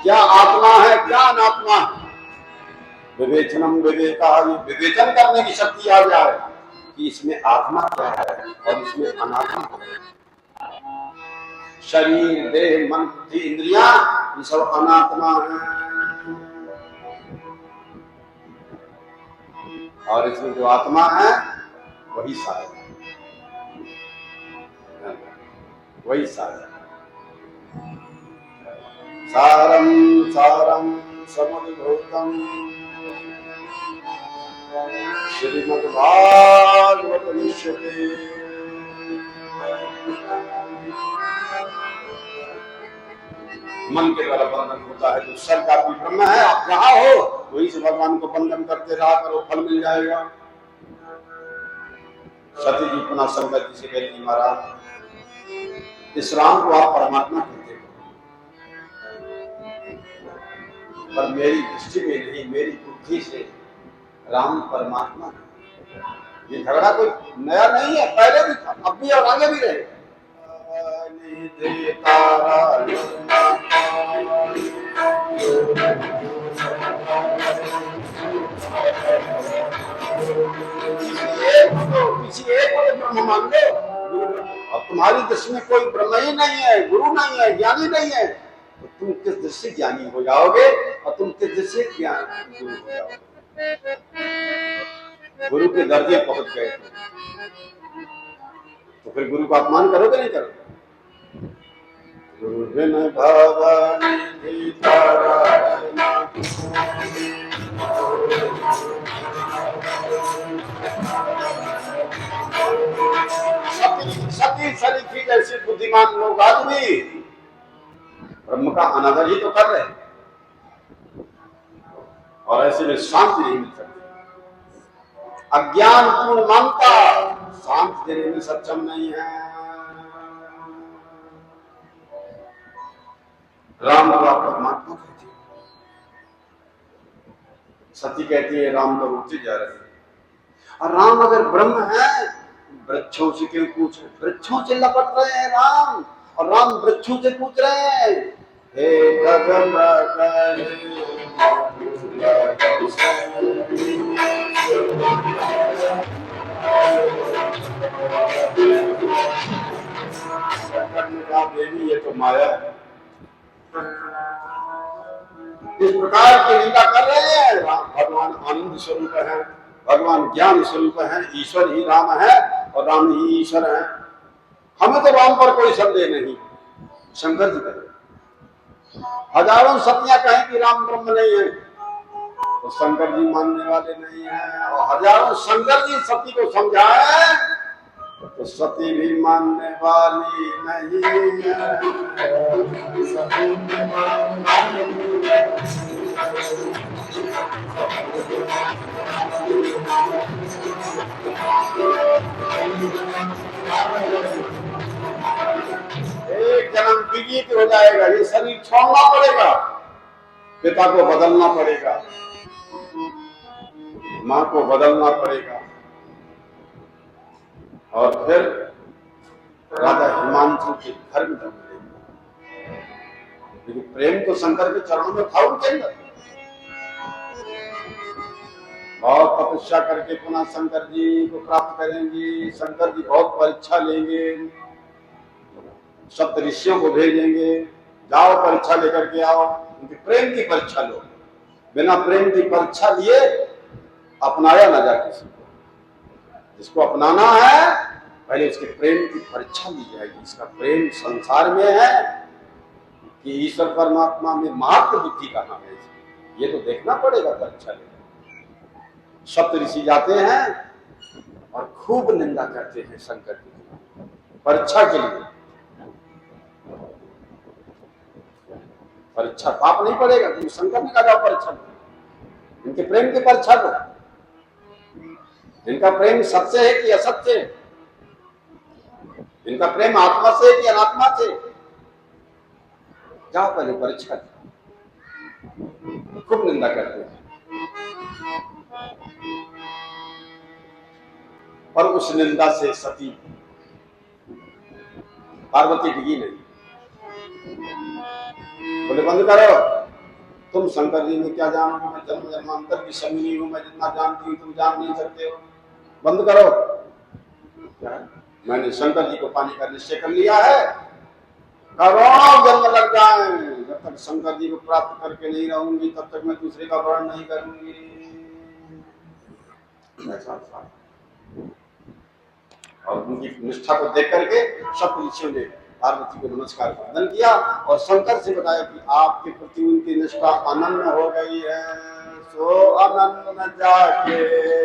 [SPEAKER 4] क्या आत्मा है क्या अनात्मा है। विवेचनम विवेका, ये विवेचन करने की शक्ति आ जाए कि इसमें आत्मा क्या है और इसमें अनात्मा क्या है। शरीर देह मन बुद्धि इंद्रियां ये सब अनात्मा है और इसमें जो आत्मा है वही सार है, वही सार है। सारम सारम समुद्भूतम श्रीमद्भागवतमीश्वरे। मन के द्वारा बंधन होता है जो सर्वव्यापी ब्रह्म है। आप जहां हो वहीं से भगवान को बंधन करते रहा करो, फल मिल जाएगा। सती जी पुनः शंकर जी से कहती महाराज इस राम को आप परमात्मा कहते हो पर मेरी दृष्टि में नहीं, मेरी बुद्धि से राम परमात्मा। ये झगड़ा कोई नया नहीं है, पहले भी था, अब भी और आगे भी रहेगा। किसी एक को ब्रह्म मान लो। अब तुम्हारी दृष्टि में कोई ब्रह्म ही नहीं है, गुरु नहीं है, ज्ञानी नहीं है, तो तुम किस दृष्टि से ज्ञानी हो जाओगे और तुम किस दृष्टि से ज्ञान गुरु हो जाओगे। गुरु के दर्जे पहुंच गए तो फिर गुरु का अपमान करोगे नहीं करोगे। गुरु बिन भवनिधि सती सरीखी जैसे बुद्धिमान लोग आज भी ब्रह्म का अनादर ही तो कर रहे हैं और ऐसे में शांति नहीं मिल सकती। अज्ञान पूर्ण मानता शांति देने में सक्षम नहीं है। राम को आप परमात्मा कहते हैं, सती कहती है राम तो रुकते जा रहे हैं। और राम अगर ब्रह्म है वृक्षों से क्यों पूछे, वृक्षों से लपट रहे हैं राम और राम वृक्षों से पूछ रहे हैं हे गगन देवी, ये तो माया है। इस प्रकार की लीला कर रहे हैं। राम भगवान आनंद स्वरूप है, भगवान ज्ञान स्वरूप है, ईश्वर ही राम है और राम ही ईश्वर है। हमें तो राम पर कोई संदेह नहीं। शंकर जी कहें हजारों सतियां कहें कि राम ब्रह्म नहीं है तो शंकर जी मानने वाले नहीं है, और हजारों शंकर जी सती को समझाए तो सती भी मानने वाली नहीं है। एक जन्म विगीत हो जाएगा, ये शरीर छोड़ना पड़ेगा, पिता को बदलना पड़ेगा, माँ को बदलना पड़ेगा और फिर राजा हिमांशु के घर में मिलेगा। लेकिन प्रेम तो शंकर के चरणों में था उनके अंदर। बहुत तपस्या करके पुनः शंकर जी को प्राप्त करेंगी। शंकर जी बहुत परीक्षा लेंगे, सप्त ऋषियों को भेजेंगे, जाओ परीक्षा लेकर के आओ, उनके प्रेम की परीक्षा लो। बिना प्रेम की परीक्षा लिए अपनाया ना जा किसी को। जिसको अपनाना है पहले उसके प्रेम की परीक्षा ली जाएगी। इसका प्रेम संसार में है कि ईश्वर परमात्मा में मात्र बुद्धि कहाँ है, ये तो देखना पड़ेगा परीक्षा लेकर। सप्त ऋषि जाते हैं और खूब निंदा करते हैं शंकर की परीक्षा के लिए। परीक्षा पाप नहीं पड़ेगा, तुम शंकर ने कहा परीक्षा लो, इनके प्रेम की परीक्षा लो। इनका प्रेम सत्य है कि असत्य है, इनका प्रेम आत्मा से है कि अनात्मा से। जाओ पहले परीक्षा। खूब निंदा करते हैं। पर उस निंदा से सती पार्वती डिगी नहीं। बोले बंद करो, तुम शंकर जी में क्या जानोगे, मैं जन्म जन्मांतर की संगिनी हूं, मैं जितना जानती हूँ तुम जान नहीं सकते हो, बंद करो। क्या? मैंने शंकर जी को पाने का निश्चय कर लिया है, करोड़ों जन्म लग जाए, जब तक शंकर जी को प्राप्त करके नहीं रहूंगी तब तक मैं दूसरे का वर्ण नहीं करूंगी। ऐसा था। और उनकी निष्ठा को देख करके सब ऋषियों ने पार्वती को नमस्कार वंदन किया और शंकर से बताया कि आपके प्रति उनकी निष्ठा अनन्य हो गई है, सो अनन्य जाके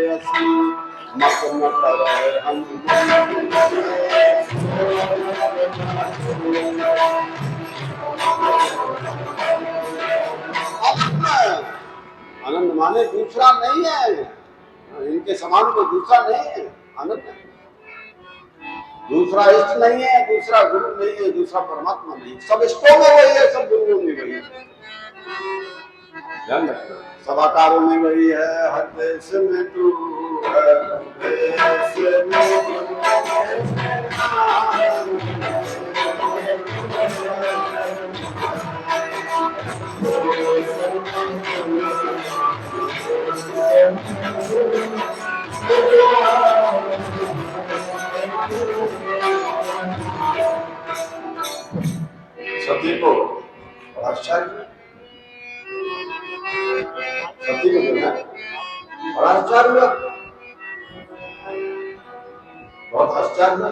[SPEAKER 4] असी मत मत हम आनंद माने दूसरा नहीं है, इनके समान को दूसरा नहीं है। आनंद दूसरा इष्ट नहीं है, दूसरा गुरु नहीं है, दूसरा परमात्मा नहीं, सब इष्टों में वही है, सब गुरुओं में वही है। ध्यान रखना, सब आकारों में वही है। हर देश में तू है, देश सती को आश्चर्य, सती को जो है बड़ा आश्चर्य, बहुत आश्चर्य,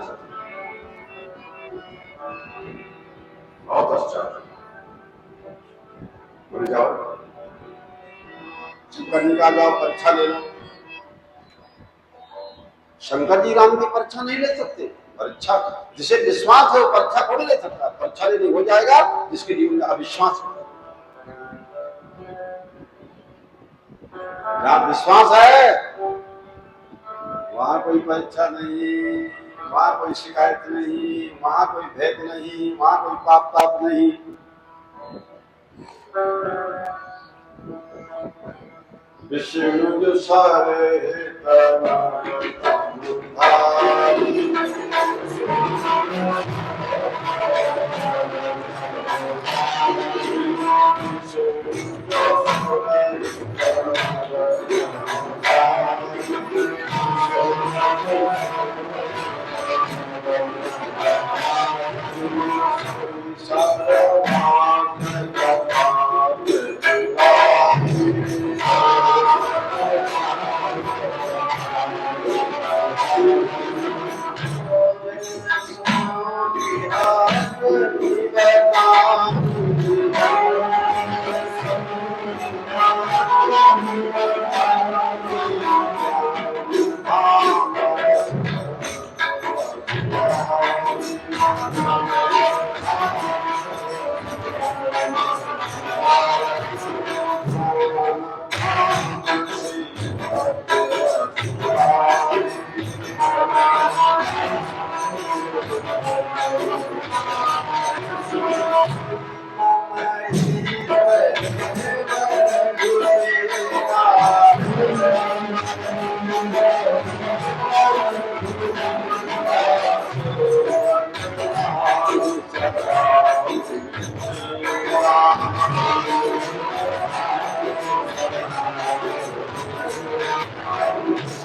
[SPEAKER 4] बहुत आश्चर्य। बोले जाओ शंकर जी का जाओ परीक्षा ले लो। शंकर जी राम की परीक्षा नहीं ले सकते। परीक्षा जिसे विश्वास है वो परीक्षा थोड़ी ले सकता, परीक्षा लेने हो जाएगा जिसके जीवन में अविश्वास है। जहाँ विश्वास है वहां कोई परीक्षा नहीं, वहां कोई शिकायत नहीं, वहां कोई भेद नहीं, वहां कोई पाप ताप नहीं। विष्णु जो सारे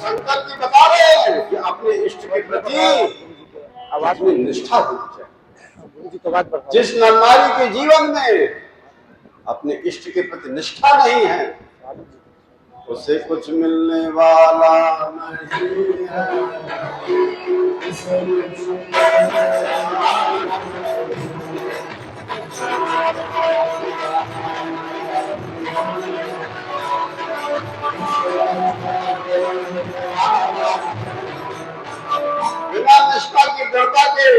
[SPEAKER 4] शंकर जी बता रहे हैं कि अपने इष्ट के प्रति आवाज में निष्ठा होनी चाहिए। जिस नर नारी के जीवन में अपने इष्ट के प्रति निष्ठा नहीं है उसे कुछ मिलने वाला नहीं है। बिना निष्ठा की दृढ़ता के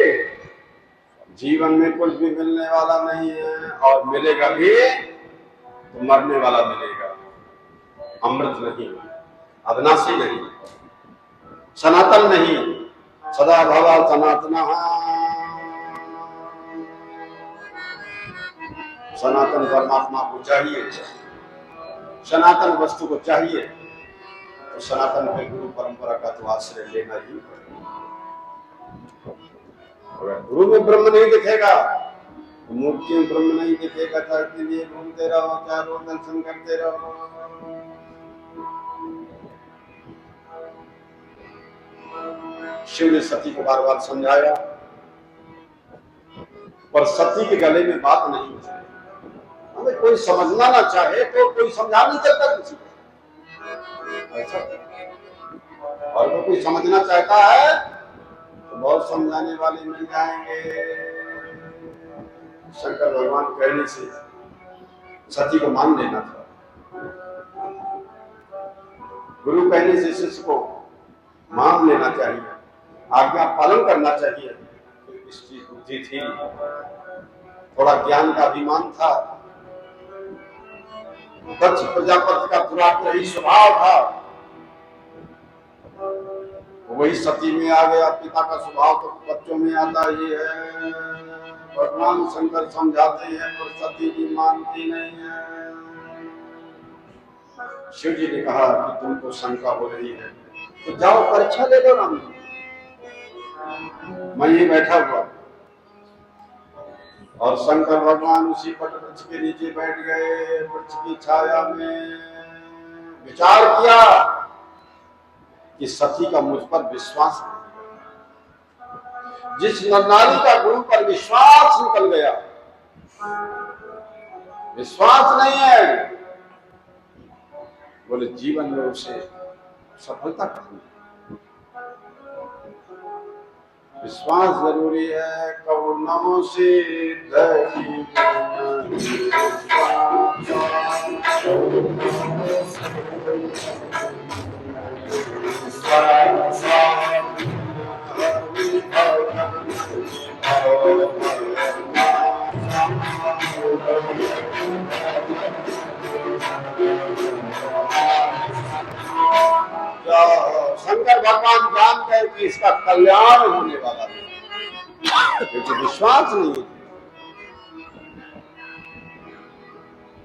[SPEAKER 4] जीवन में कुछ भी मिलने वाला नहीं है, और मिलेगा भी तो मरने वाला मिलेगा, अमृत नहीं, अविनाशी नहीं, सनातन नहीं। सदा भवा सनातनः, सनातन परमात्मा को चाहिए, सनातन वस्तु को चाहिए। तो सनातन में गुरु परंपरा का तो आश्रय लेना ही पड़ेगा। अगर गुरु में ब्रह्म नहीं दिखेगा तो मूर्ति में ब्रह्म नहीं दिखेगा, चाहे के लिए घूमते रहो, चाहे रोज दर्शन करते रहो। शिव ने सती को बार बार समझाया, पर सती के गले में बात नहीं बची। हमें कोई समझना ना चाहे तो कोई समझा नहीं सकता किसी को, ऐसा। और वो कोई समझना चाहता है तो बहुत समझाने वाले मिल जाएंगे। शंकर भगवान कहने से सती को मान लेना था, गुरु कहने से शिष्य को मान लेना चाहिए, आज्ञा पालन करना चाहिए। तो इसकी बुद्धि थी, थोड़ा ज्ञान का अभिमान था, दक्ष प्रजापति का दुराग्रही स्वभाव था, वही सती में आ गया। पिता का स्वभाव तो बच्चों में आता ही है। भगवान शंकर समझाते हैं पर सती जी मानती नहीं है। शिव जी ने कहा कि तुमको शंका हो रही है तो जाओ परीक्षा ले लो राम जी, मैं ही बैठा हुआ। और शंकर भगवान उसी वट वृक्ष के नीचे बैठ गए, वृक्ष की छाया में विचार किया कि सती का मुझ पर विश्वास नहीं। जिस नारी का गुरु पर विश्वास निकल गया, विश्वास नहीं है, बोले जीवन में उसे सफलता करनी। विश्वास जरूरी है। करुणाओं से शंकर भगवान जानते हैं कि इसका कल्याण होने वाला है, क्योंकि विश्वास नहीं है।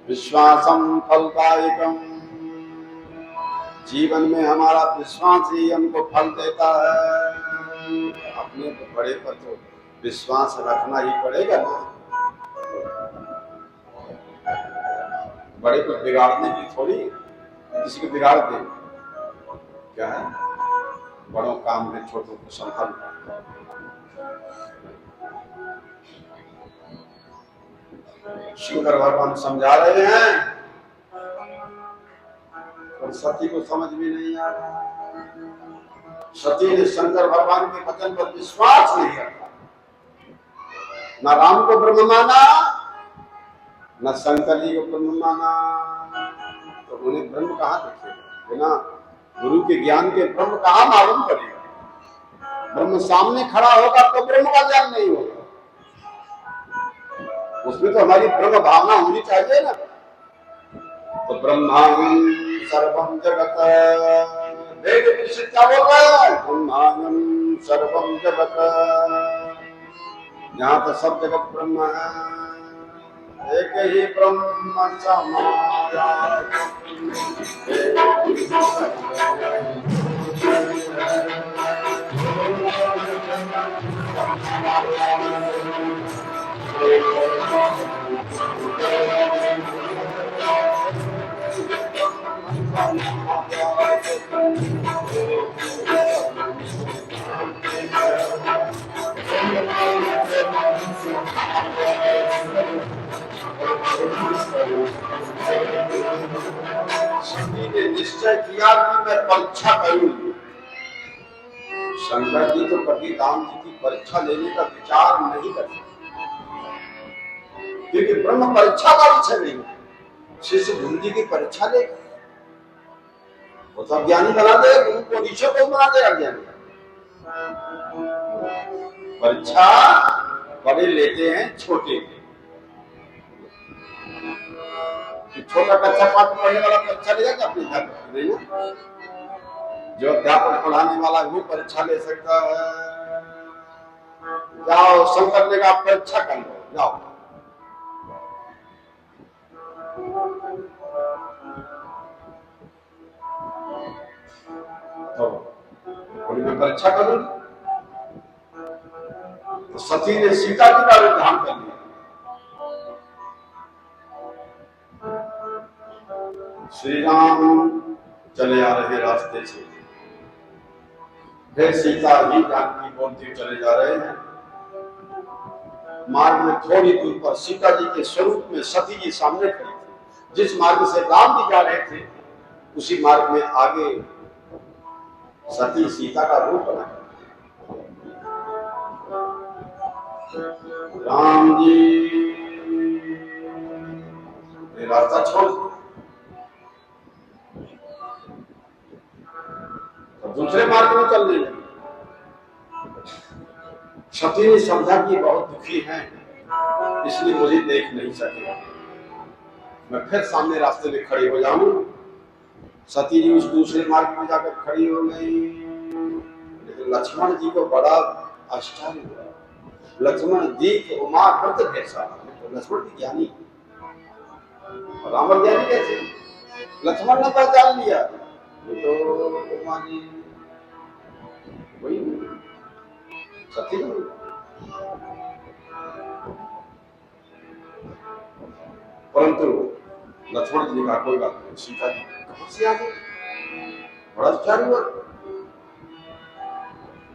[SPEAKER 4] विश्वासम फलदायकम, जीवन में हमारा विश्वास ही हमको फल देता है। अपने बड़े पर तो विश्वास रखना ही पड़ेगा ना, बड़े को बिगाड़ने की थोड़ी किसी को बिगाड़ दे। क्या है, बड़ों काम में छोटों को संभाल। शंकर भगवान समझा रहे हैं और सती को समझ में नहीं आ रहा। सती ने शंकर भगवान के वचन पर विश्वास नहीं रखा, न राम को ब्रह्म माना, न शंकर जी को ब्रह्म माना। तो उन्हें ब्रह्म कहाँ दिखेगा? बिना गुरु के ज्ञान के ब्रह्म कहाँ मालूम पड़ेगा? ब्रह्म सामने खड़ा होगा तो ब्रह्म का ज्ञान नहीं होगा। उसमें तो हमारी ब्रह्म भावना होनी चाहिए ना। तो ब्रह्मांड सर्वम जगत, वेद विशुद्ध क्या बोल रहा है? ब्रह्मांड सर्वम जगत, यहाँ तो सब जगत ब्रह्म है। एक ही ब्रह्म समाया, निश्चय किया कि मैं परीक्षा करूंगी। शंकर जी तो कभी राम जी की परीक्षा लेने का विचार नहीं करते, क्योंकि ब्रह्म परीक्षा का विषय नहीं है। शिष्य गुरु जी की परीक्षा लेगा, वो तो ज्ञानी बना देगा, गुरु को नीचे को बना देगा ज्ञानी। परीक्षा बड़े लेते हैं छोटे, छोटा कक्षा पाठ पढ़ने वाला परीक्षा ले जाएगा अपने घर नहीं ना। जो अध्यापक पढ़ाने वाला वो परीक्षा ले सकता है। जाओ, शंकर ने कहा परीक्षा कर लो, जाओ। तो बोली मैं परीक्षा करूंगी। तो सती ने सीता जी का रूप धारण कर लिया। श्री राम चले आ रहे रास्ते से, फिर सीता ही जानकी बोलती चले जा रहे हैं। मार्ग में थोड़ी दूर पर सीता जी के स्वरूप में सती जी सामने खड़ी थी। जिस मार्ग से राम जी जा रहे थे उसी मार्ग में आगे सती सीता का रूप बना। राम जी ने रास्ता छोड़ दिया, तो दूसरे मार्ग में चलने लगे। सती ने समझा कि बहुत दुखी हैं, इसलिए मुझे देख नहीं सके, मैं फिर सामने रास्ते में खड़ी हो जाऊं। सती जी उस दूसरे मार्ग में जाकर खड़ी हो गई। लेकिन लक्ष्मण जी को बड़ा आश्चर्य हुआ। लक्ष्मण जी उमा कृत भेषा, तो लक्ष्मण जी ज्ञानी, राम ज्ञानी कैसे? लक्ष्मण ने पहचान लिया तो उमा जी वही सती जी। परंतु लक्ष्मण जी ने कहा कोई बात नहीं, सीता जी कहां से आ गई, बड़ा आश्चर्य हुआ।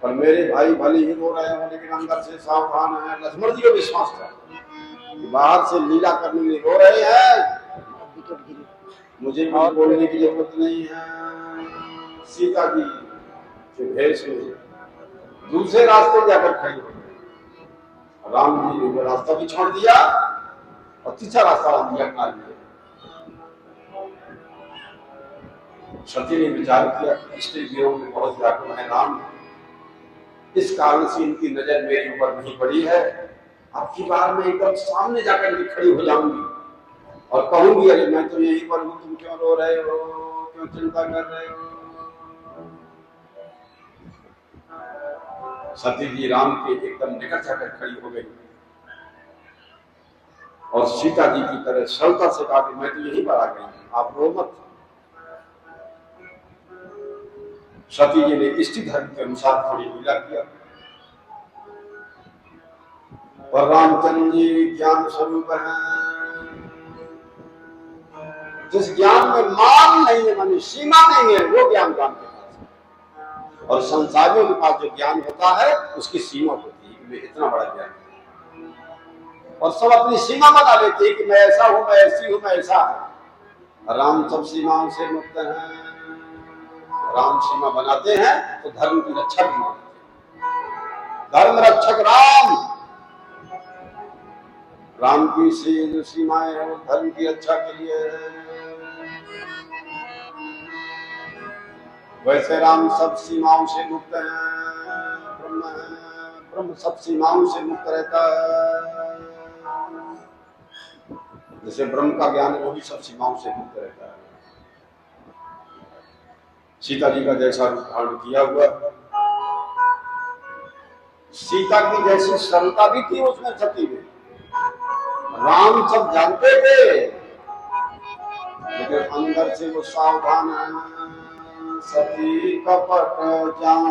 [SPEAKER 4] पर मेरे भाई भले ही रो रहे हो लेकिन अंदर से सावधान है। लक्ष्मण जी को विश्वास था कि बाहर से लीला करने के लिए रो रहे हैं, मुझे कुछ बोलने की जरूरत नहीं है। सीता जी के भेष में दूसरे रास्ते जाकर खड़ी हो गई। राम जी ने वो रास्ता भी छोड़ दिया और तीसरा रास्ता राम जी अपना लिया। सती ने विचार किया कि स्त्री गिरोह में बहुत व्याकुल है राम, इस कारण से इनकी नजर मेरे ऊपर नहीं पड़ी है। अब की बार मैं एकदम सामने जाकर खड़ी हो जाऊंगी और कहूंगी अरे मैं तो यहीं पर हूं, तुम क्यों रो रहे हो, क्यों चिंता कर रहे हो। सती जी राम के एकदम निकट जाकर खड़ी हो गई और सीता जी की तरह सरलता से कहा कि मैं तो यहीं पर आ गई, आप रो मत। सती जी ने स्त्री धर्म के अनुसार थोड़ी लीला किया। और रामचंद्र जी ज्ञान स्वरूप हैं, जिस ज्ञान में मान नहीं है, मानी सीमा नहीं है, वो ज्ञान राम के पास है। और संसारियों के पास जो ज्ञान होता है उसकी सीमा होती है, मैं इतना बड़ा ज्ञान, और सब अपनी सीमा बना लेते हैं कि मैं ऐसा हूं, मैं ऐसी हूं, मैं ऐसा हूं। राम सब सीमाओं से मुक्त हैं। राम सीमा बनाते हैं तो धर्म की रक्षा भी होती है। धर्म रक्षक राम, राम की जो सीमाएं हैं वो धर्म की रक्षा के लिए है। वैसे राम सब सीमाओं से मुक्त हैं, ब्रह्म है, ब्रह्म सब सीमाओं से मुक्त रहता है। जैसे ब्रह्म का ज्ञान है वो भी सब सीमाओं से मुक्त रहता है। सीता जी का जैसा रूप धारण किया हुआ, सीता की जैसी सरलता भी थी उसमें सती में। राम सब जानते थे लेकिन अंदर से वो सावधान है। सती कपट जान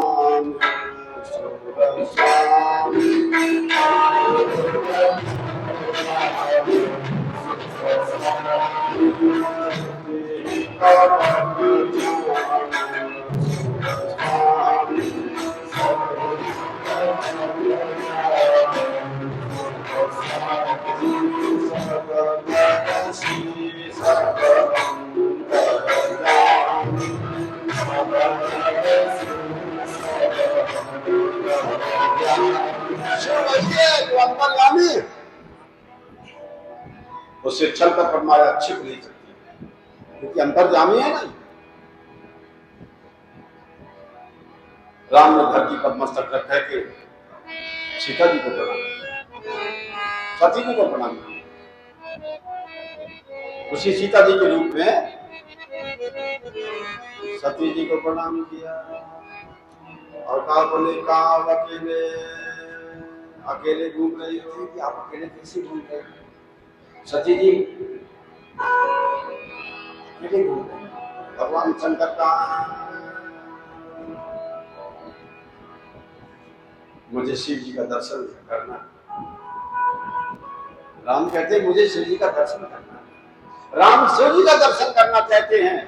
[SPEAKER 4] उससे छल कर परमाया छिप नहीं सकती क्योंकि अंतर्यामी है नहीं। राम ने धरती पर मस्तक रख के सीता जी को प्रणाम, सती जी को प्रणाम, उसी सीता जी के रूप में सती जी को प्रणाम किया और कहा बोले कहा अकेले अकेले घूम रही हो कि आप अकेले कैसे घूम रहे हो? सती जी अकेले घूम रहे, भगवान शंकर का मुझे शिव जी का दर्शन करना। राम कहते हैं मुझे शिव जी का दर्शन करना। राम शिव जी का दर्शन करना चाहते हैं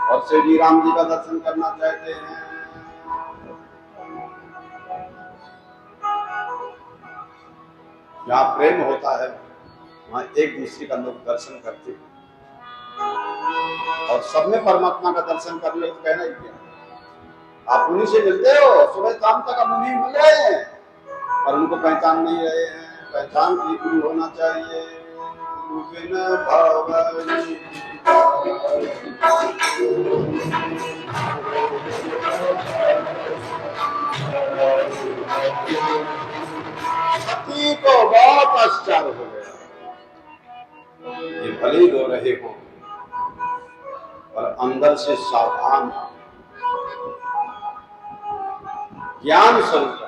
[SPEAKER 4] और शिव जी राम जी का दर्शन करना चाहते हैं। जहाँ प्रेम होता है वहां एक दूसरे का लोग दर्शन करते हैं और सब में परमात्मा का दर्शन कर ले तो कहना ही क्या। आप उन्हीं से मिलते हो, सुबह शाम तक आप उन्हीं मिल रहे हैं और उनको पहचान नहीं रहे हैं। पहचान भी गुरु होना चाहिए। गुरु बिन भावनी सती को बहुत आश्चर्य हो गया। ये भले ही रो रहे हो पर अंदर से सावधान, ज्ञान स्वरूप है।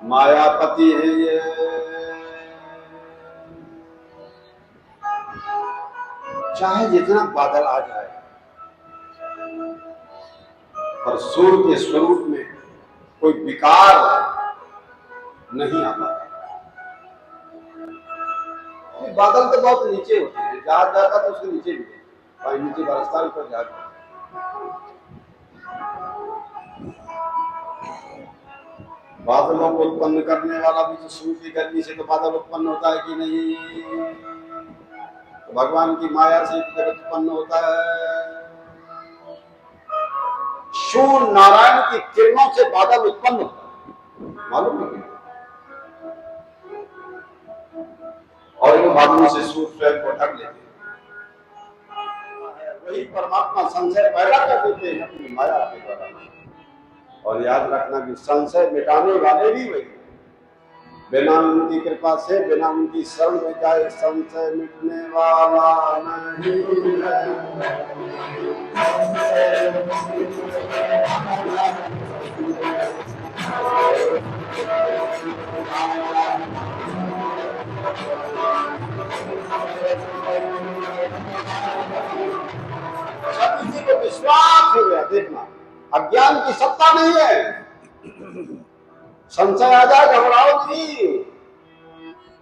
[SPEAKER 4] मायापति है ये, चाहे जितना बादल आ जाए पर सूर्य के स्वरूप में कोई विकार नहीं आता। बादल तो बहुत नीचे होते हैं, जहाज जाता तो उसके नीचे भी भाई नीचे बरसता ऊपर जाता। बादलों को उत्पन्न करने वाला भी तो सूर्य की गर्मी से तो बादल उत्पन्न होता है कि नहीं। तो भगवान की माया से जगत उत्पन्न होता है। सूर्य नारायण की किरणों से बादल उत्पन्न होता है, मालूम है। और इन बादलों से सूर्य स्वयं को ढक लेते हैं। वही परमात्मा संशय पैदा कर देते हैं अपनी माया के द्वारा। और याद रखना कि संशय मिटाने वाले भी वही, बिना उनकी कृपा से, बिना उनकी शरण में जाए संशय मिटने वाला नहीं सब किसी को विश्वास हो गया। देखना अज्ञान की सत्ता नहीं है। संशय आ जाए घबराओ नहीं,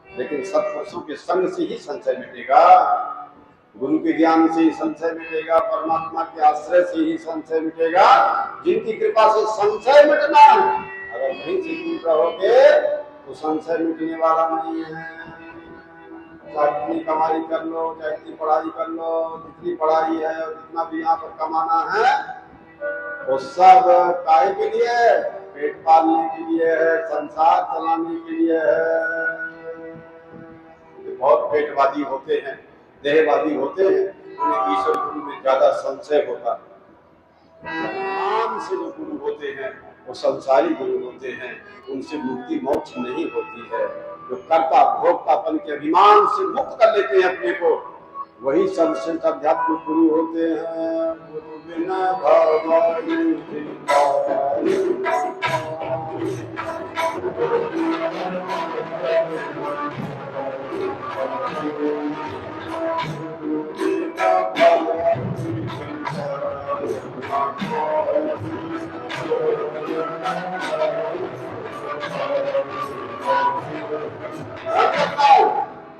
[SPEAKER 4] लेकिन सत्पुरुषों के संग से ही संशय मिटेगा। गुरु के ज्ञान से ही संशय मिटेगा, परमात्मा के आश्रय से ही संशय मिटेगा। जिनकी कृपा से संशय मिटना है, अगर वहीं से दूर रहोगे तो संशय मिटने वाला नहीं है। चाहे जितनी कमाई कर लो, चाहे जितनी पढ़ाई कर लो, जितनी पढ़ाई है और जितना भी यहाँ पर कमाना है वो सब काहे के लिए है? पेट पालने के लिए है, संसार चलाने के लिए है। बहुत पेटवादी होते हैं, देहवादी होते हैं, उन्हें ईश्वर गुरु में ज्यादा संशय होता है। नाम से जो गुरु होते हैं वो संसारी गुरु होते हैं, उनसे मुक्ति मोक्ष नहीं होती है। जो कर्ता भोक्तापन के अभिमान से मुक्त कर लेते हैं अपने को, वही सबसे आध्यात्मिक गुरु होते हैं। गुरु बिना भगवान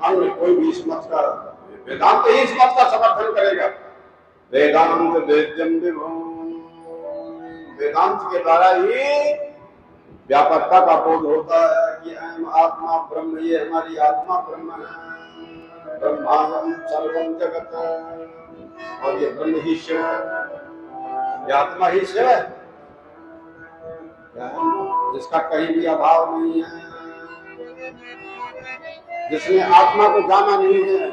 [SPEAKER 4] अन्य कोई भी इस मत का, वेदांत ही इस मत का समर्थन करेगा। वेदांत वेद्यम विभुम, वेदांत के द्वारा ही व्यापकता का बोध होता है कि अहम आत्मा ब्रह्म, ये हमारी आत्मा ब्रह्म है। ब्रह्मांडम सर्वम जगत, और ये ब्रह्म ही शिव है, ये आत्मा ही शिव है, जिसका कहीं भी अभाव नहीं है। जिसने आत्मा को जाना नहीं है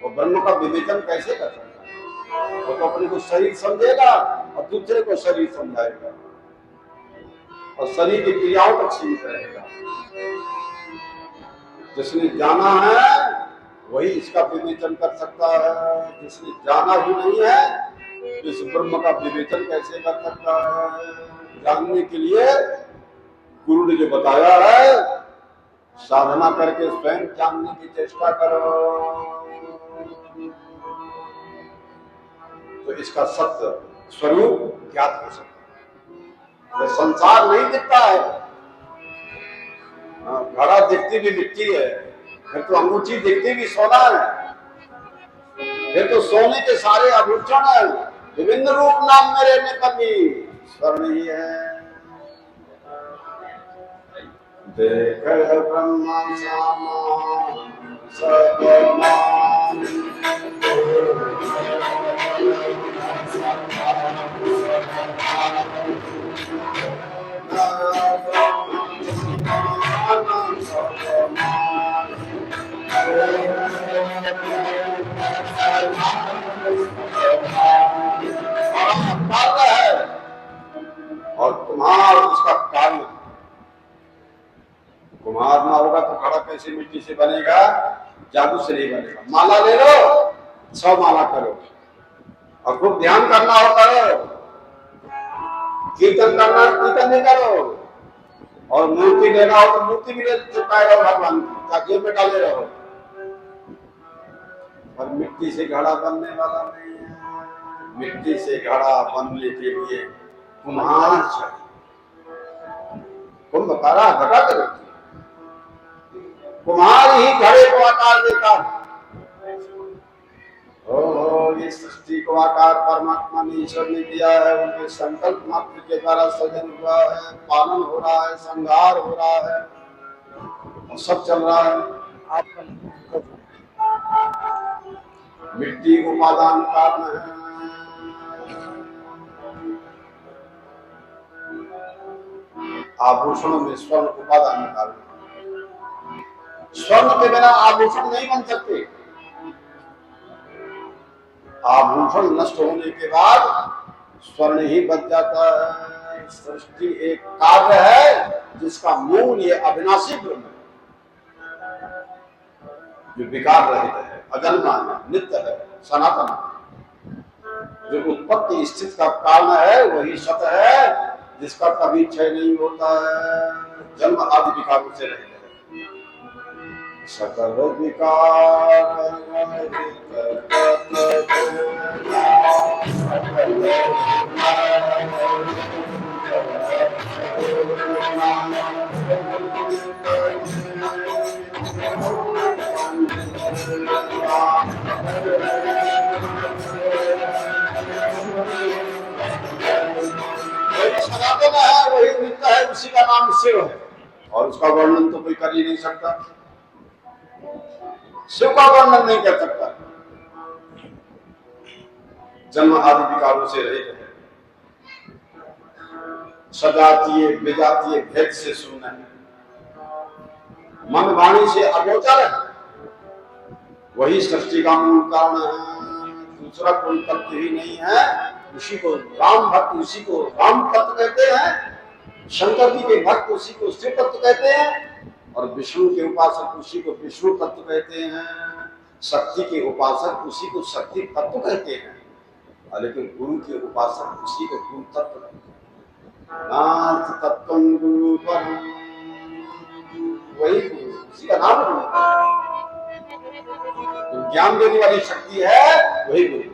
[SPEAKER 4] वो ब्रह्म का विवेचन कैसे कर सकता है? वो तो अपने को शरीर समझेगा और दूसरे को शरीर समझाएगा और शरीर की क्रियाओं तक सीमित रहेगा। जिसने जाना है वही इसका विवेचन कर सकता है। जिसने जाना ही नहीं है इस ब्रह्म का विवेचन कैसे कर सकता है? जानने के लिए गुरु ने जो बताया है, साधना करके स्वयं जानने की चेष्टा करो तो इसका सत्य स्वरूप ज्ञात हो सकता है। ये संसार नहीं दिखता है। घड़ा दिखती भी मिट्टी है, फिर तो अंगूठी दिखती भी सोना है, फिर तो सोने के सारे आभूषण है, विभिन्न रूप नाम में रहने पर भी स्वर्ण ही है। देख ब्रह्मा सामान सगमान, कार्य है और कुम्हार उसका कार्य। कुम्हार ना होगा तो घड़ा कैसे मिट्टी से बनेगा? जादू से नहीं बनेगा। माला ले लो, 100 माला करो और खूब ध्यान करना हो करो, कीर्तन करना कीर्तन नहीं करो, और मूर्ति लेना हो तो मूर्ति भी ले चुकाए रहो भगवान की, ताकि में डाले रहो। पर मिट्टी से घड़ा बनने वाला नहीं है। मिट्टी से घड़ा बनने के लिए कुम्हार चाहिए। कुंभकारा घटा कर कुम्हार ही घड़े को आकार देता है। ये सृष्टि को आकार परमात्मा ने ईश्वर ने दिया है, उनके संकल्प मात्र के द्वारा सृजन हुआ है, पालन हो रहा है, संहार हो रहा है और सब चल रहा है। मिट्टी उपादान कारण है। आभूषणों में स्वर्ण उपादान कारण। स्वर्ण के बिना आभूषण नहीं बन सकते। आभूषण नष्ट होने के बाद स्वर्ण ही बच जाता है। सृष्टि एक कार्य है जिसका मूल ये अविनाशी ब्रह्म है, जो विकार रहित है, अजन्मा है, नित्य है, सनातन है। जो उत्पत्ति स्थिति का कारण है वही सत है, जिसका कभी क्षय नहीं होता है, जन्म आदि विकारों से रहित है। सकल विकार सनातन है, वही नित्य है, उसी का नाम शिव है और उसका वर्णन तो कोई कर ही नहीं सकता। शिव का वर्णन नहीं कर सकता। जन्म आदि विकारों से रहित है, सजातीय विजातीय भेद से शून्य है, मन वाणी से अगोचर है, वही सृष्टि का मूल कारण है। दूसरा कोई तत्व ही नहीं है। उसी को राम भक्त, उसी को राम तत्व कहते हैं। शंकर जी के भक्त उसी को शिव तत्व कहते हैं और विष्णु के उपासक उसी को विष्णु तत्व कहते हैं। शक्ति के उपासक उसी को शक्ति तत्व कहते हैं, लेकिन गुरु के उपासक उसी को गुरु तत्व कहते हैं। नाथ तत्वं गुरु परम, वही गुरु, उसी का नाम गुरु। तो ज्ञान देने वाली शक्ति है वही गुरु,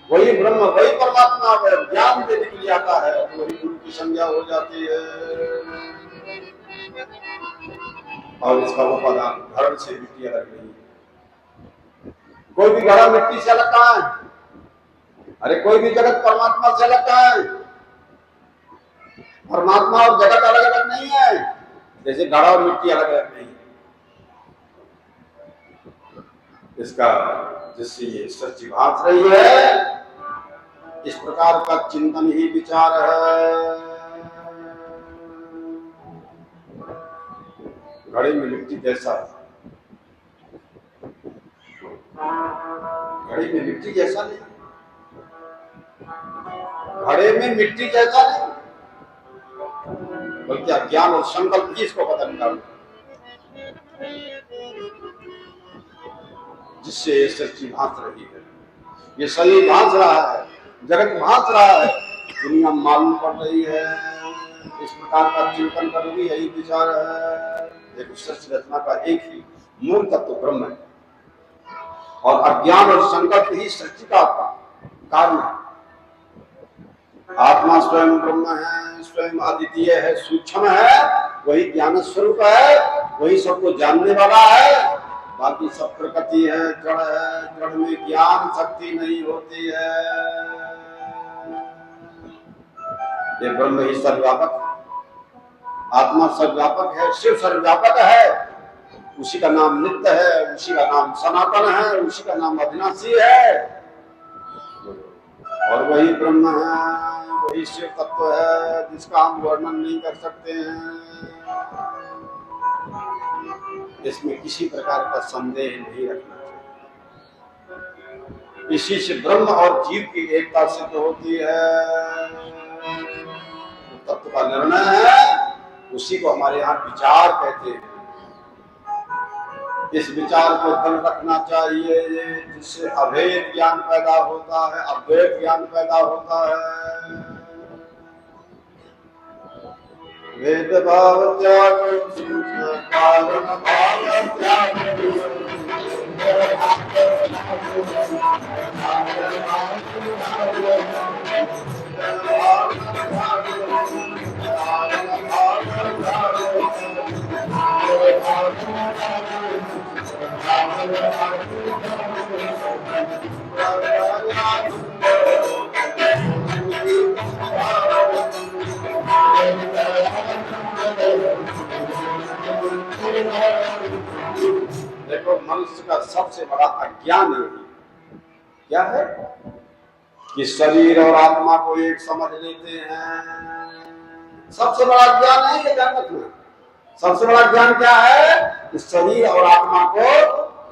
[SPEAKER 4] वही ब्रह्म, वही परमात्मा है। ज्ञान देने के लिए आता है, वही गुरु की संज्ञा हो जाती है। और इसका उपादान धर्म से मिट्टी अलग नहीं है। कोई भी घड़ा मिट्टी से अलग कहाँ है? अरे कोई भी जगत परमात्मा से अलग कहाँ है? परमात्मा और जगत अलग अलग नहीं है, जैसे घड़ा और मिट्टी अलग अलग नहीं है। इसका जिससे ये सच्ची भात रही है, इस प्रकार का चिंतन ही विचार है। घड़े में मिट्टी जैसा, घड़े में मिट्टी जैसा नहीं, घड़े में मिट्टी जैसा नहीं, बल्कि अज्ञान और संकल्प ही इसको पता निकाल, जिससे ये सृष्टि भांस रही है। ये शरीर भांस रहा है, जगत भांस रहा है, दुनिया मालूम पड़ रही है। इस प्रकार का चिंतन करोगे यही विचार है। देखो सृष्टि रचना का एक ही मूल तत्व ब्रह्म है और अज्ञान और संकल्प ही सृष्टि का कारण है। आत्मा स्वयं ब्रह्म है, स्वयं अद्वितीय है, सूक्ष्म है, वही ज्ञान स्वरूप है, वही सबको जानने वाला है। बाकी सब प्रकृति है, जड़ है, जड़ में ज्ञान शक्ति नहीं होती है। ये ब्रह्म ही सर्वव्यापक, आत्मा सर्वव्यापक है, शिव सर्वव्यापक है। उसी का नाम नित्य है, उसी का नाम सनातन है, उसी का नाम अविनाशी है, और वही ब्रह्म है, वही शिव तत्व है जिसका हम वर्णन नहीं कर सकते हैं। इसमें किसी प्रकार का संदेह नहीं रखना चाहिए। इसी से ब्रह्म और जीव की एकता सिद्ध होती है। तत्व का निर्णय है, उसी को हमारे यहाँ विचार कहते हैं। इस विचार को दृढ़ रखना चाहिए, जिससे अभेद ज्ञान पैदा होता है, अद्वैत ज्ञान पैदा होता है। वेद भाव त्याग कारण भाव त्याग, देखो, मनुष्य का सबसे बड़ा अज्ञान यही क्या है कि शरीर और आत्मा को एक समझ लेते हैं। सबसे बड़ा ज्ञान है ये, ध्यान रखना। सबसे बड़ा ज्ञान क्या है कि शरीर और आत्मा को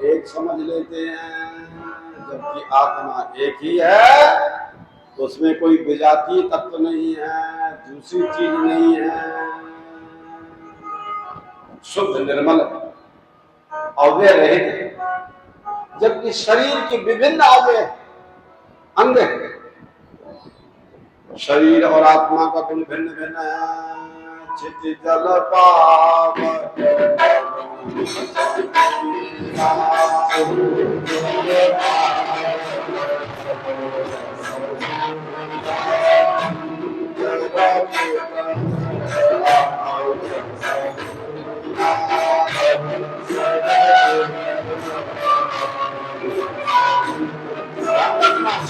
[SPEAKER 4] एक समझ लेते हैं, जबकि आत्मा एक ही है। तो उसमें कोई विजातीय तत्व नहीं है, दूसरी चीज नहीं है, शुद्ध निर्मल अव्यय रहित है। जबकि शरीर की विभिन्न अव्यय अंग है, शरीर और आत्मा का गुण भिन्न भिन्न है। चित जल पाव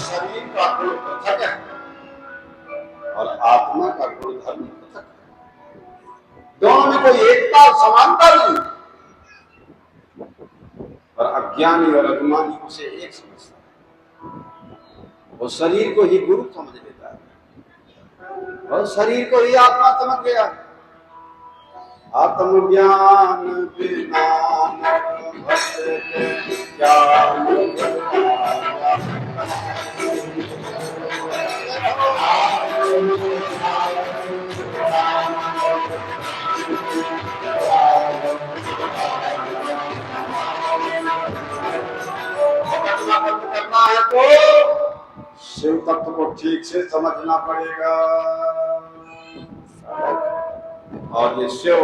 [SPEAKER 4] शरीर का गुण पृथक है और आत्मा का गुण धर्म पृथक है। दोनों में कोई एकता और समानता नहीं। और अज्ञानी और अभिमानी उसे एक समझता है। वो शरीर को ही गुरु समझ लेता है और शरीर को ही आत्मा समझ गया। आत्मज्ञान बिना ज्ञान करना है तो शिव तत्व को ठीक से समझना पड़ेगा। और ये शिव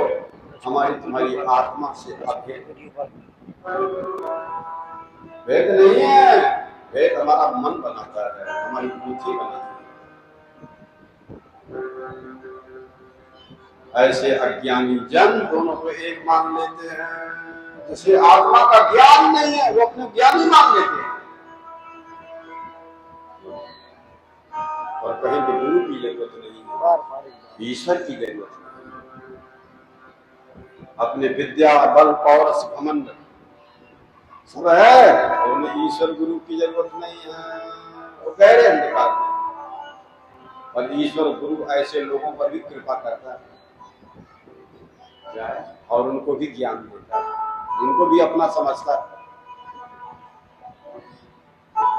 [SPEAKER 4] हमारी तुम्हारी आत्मा से अभेद, वेद नहीं है। वेद हमारा मन बनाता है, हमारी बुद्धि बनाती है। ऐसे अज्ञानी जन दोनों को एक मान लेते हैं। जिसे आत्मा का ज्ञान नहीं है वो अपने ज्ञानी मान लेते हैं और कहीं भी गुरु की जरूरत नहीं है, ईश्वर की जरूरत है। अपने विद्या बल पौरस घमंड सब है और उन्हें ईश्वर गुरु की जरूरत नहीं है। वो गहरे अंधकार में, और ईश्वर गुरु ऐसे लोगों पर भी कृपा करता है और उनको भी ज्ञान देता है, उनको भी अपना समझता है।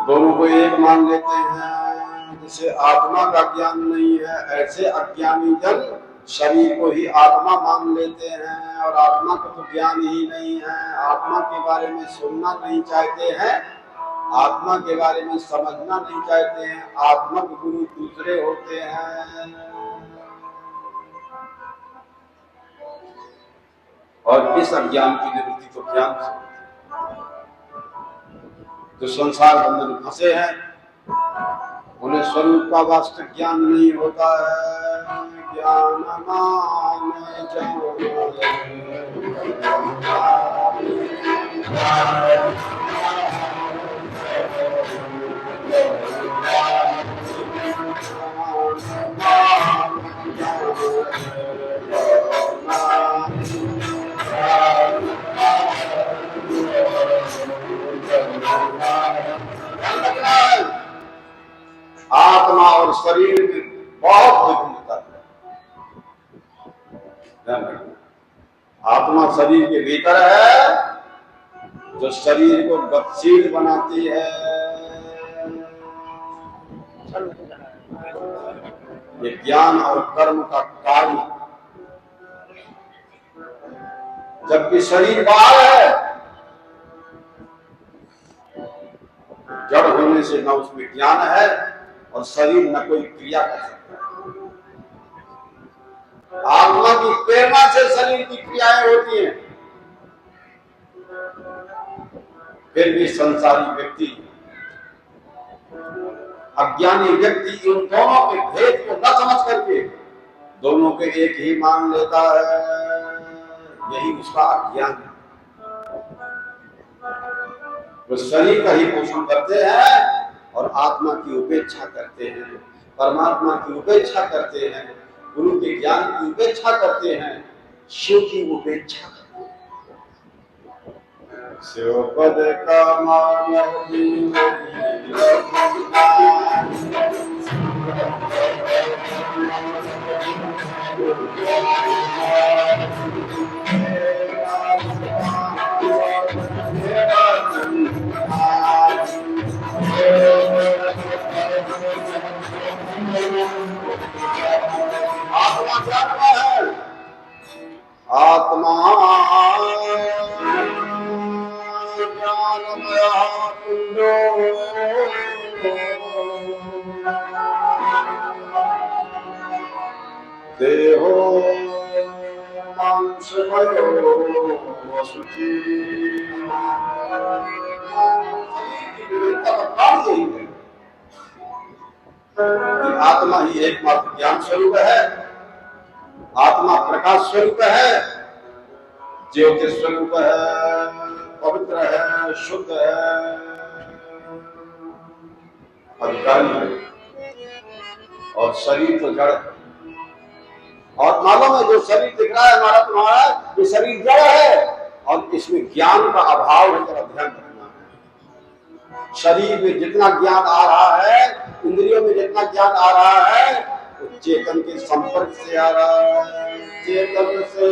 [SPEAKER 4] दोनों को एक मान लेते हैं। जैसे आत्मा का ज्ञान नहीं है, ऐसे अज्ञानी जन शरीर को ही आत्मा मान लेते हैं और आत्मा का तो ज्ञान ही नहीं है। आत्मा के बारे में सुनना नहीं चाहते हैं, आत्मा के बारे में समझना नहीं चाहते हैं। आत्मक गुरु दूसरे होते हैं। और इस अज्ञान की निवृत्ति तो ज्ञान से होती है। जो संसार बंधन फंसे हैं उन्हें स्वरूप का वास्तविक ज्ञान नहीं होता है। ज्ञान नाम आत्मा और शरीर में बहुत विभिन्नता है। ध्यान रखना, आत्मा शरीर के भीतर है जो शरीर को गतिशील बनाती है। ये ज्ञान और कर्म का कार्य, जबकि शरीर बाहर है, जड़ होने से न उसमें ज्ञान है और शरीर न कोई क्रिया कर सकता है। आत्मा की प्रेरणा से शरीर की क्रियाएं होती हैं। फिर भी संसारी व्यक्ति, अज्ञानी व्यक्ति इन दोनों के भेद को न समझ करके दोनों के एक ही मान लेता है। यही उसका अज्ञान है। वो शरीर का ही पोषण करते हैं और आत्मा की उपेक्षा करते हैं, परमात्मा की उपेक्षा करते हैं, गुरु के ज्ञान की उपेक्षा करते हैं, शिव की उपेक्षा करते हैं। शिव पद का मान आत्मा क्या है? आत्मा ज्ञानमय कुंडो देहो मांसमयो वसुचि। आत्मा ही एकमात्र ज्ञान स्वरूप है, आत्मा प्रकाश स्वरूप है, ज्योति स्वरूप है, पवित्र है, शुद्ध है, अधिकारी है। और शरीर तो जड़ है। और मालूम है जो शरीर दिख रहा है हमारा तुम्हारा, ये शरीर जड़ है और इसमें ज्ञान का अभाव है। जरा ध्यान रखना है। शरीर में जितना ज्ञान आ रहा है, इंद्रियों में जितना ज्ञान आ रहा है, वो चेतन के संपर्क से आ रहा है। चेतन से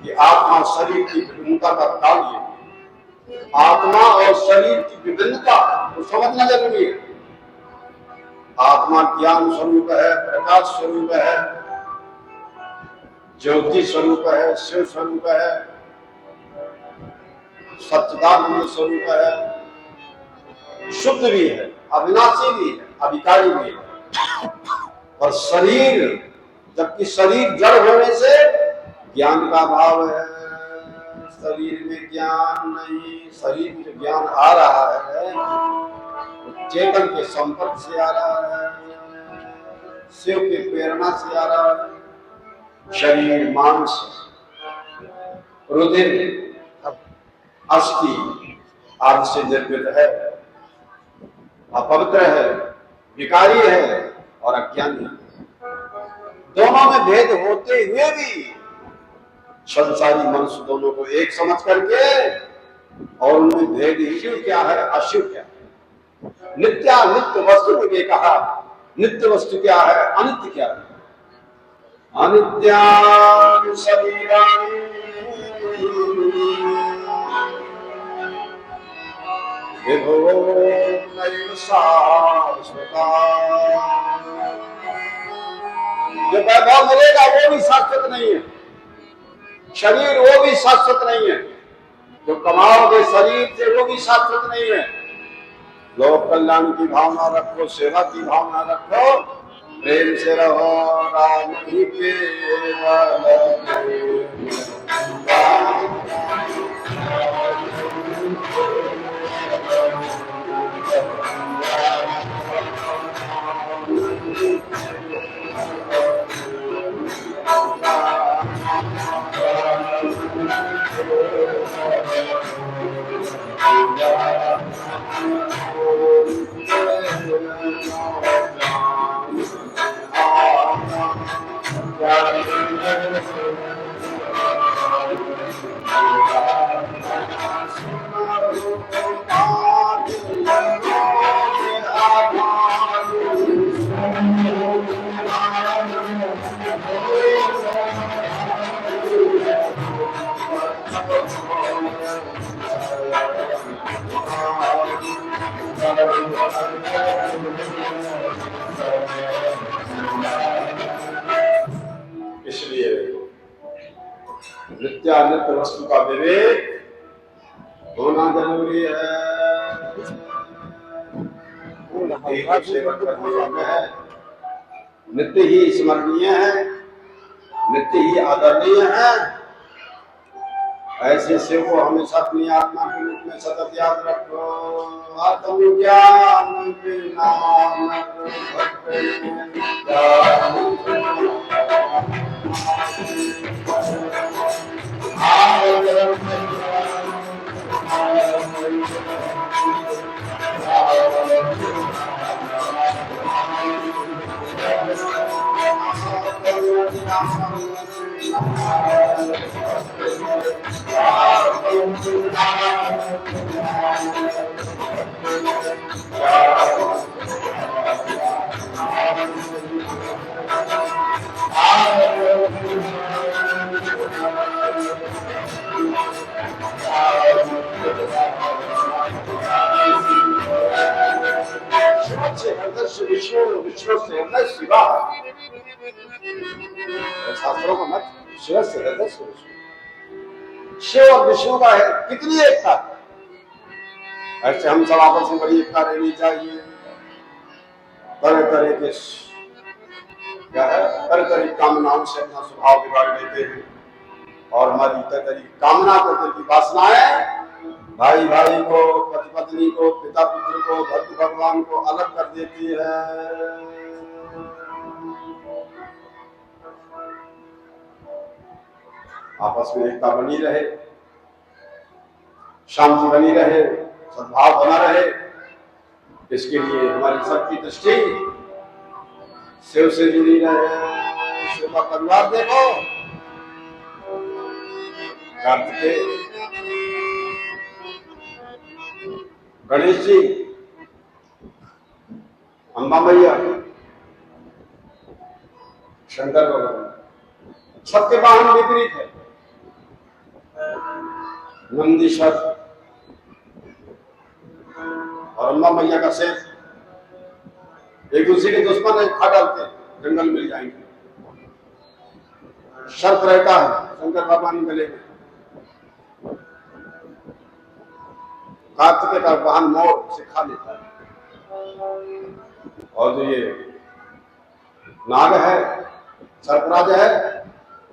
[SPEAKER 4] कि आत्मा शरीर की विभिन्नता का कार्य है। आत्मा और शरीर की विभिन्नता को समझना जरूरी है। आत्मा ज्ञान स्वरूप है, प्रकाश स्वरूप है, ज्योति स्वरूप है, शिव स्वरूप है, सच्चिदानंद स्वरूप है, शुद्ध भी है, अविनाशी भी है, अधिकारी भी है। और शरीर, जबकि शरीर जड़ होने से ज्ञान का भाव है। शरीर में ज्ञान नहीं, शरीर में जो ज्ञान आ रहा है वो चेतन के संपर्क से आ रहा है। शिव की प्रेरणा से आ रहा है। शरीर, मांस, रुधिर, अस्थि आदि से निर्मित है, अपवित्र है, विकारी है और अज्ञानी है। दोनों में भेद होते हुए भी संसारी मनुष्य दोनों को एक समझ करके और उनमें भेद शिव क्या है, अशिव क्या है, नित्या नित्य वस्तु ने कहा, नित्य वस्तु क्या है, अनित्य क्या है। अनित्यानि शरीराणि विभो नैव शाश्वता। जो वैभव मिलेगा वो भी शाश्वत नहीं है, शरीर वो भी शाश्वत नहीं है, जो कमाओगे शरीर से वो भी शाश्वत नहीं है। लोक कल्याण की भावना रखो, सेवा की भावना रखो, प्रेम से रहो, राम ही केवल। इसलिए नित्यानित्य वस्तु का विवेक होना जरूरी है। सेवन करने में है, नित्य ही स्मरणीय है, नित्य ही आदरणीय है। ऐसे शिव को हमेशा अपनी आत्मा के रूप में सतत याद रखो। आत्मज्ञान बिना विष्णु से हृदय शिवा। शास्त्रों को मत शिव से हृदय शिव और विष्णु का है कितनी एकता। ऐसे हम सब आपस में बड़ी एकता रहनी चाहिए। तरह तरह के क्या है, तरह तरह की कामनाओं से अपना स्वभाव बिगाड़ लेते हैं और हमारी तरह तरह की कामना करते की वासनाएं भाई भाई को, पति पत्नी को, पिता पुत्र को, भक्त भगवान को अलग कर देती है। आपस में एकता बनी रहे, शांति बनी रहे, सद्भाव बना रहे, इसके लिए हमारी सबकी दृष्टि शिव से जुड़ी रहे। शिव का परिवार देखो, कार्तिकेय, गणेश जी, अम्बा मैया, शंकर भगवान, सबके वाहन विपरीत है। नंदीश्वर और अम्बा मैया का शेर एक दूसरे के दुश्मन है, खा डालते हैं, जंगल मिल जाएंगे। शर्त रहता है शंकर भगवान गले में। कार्तिकेय का वाहन मोर से खा लेता है और जो ये नाग है, सर्पराज है,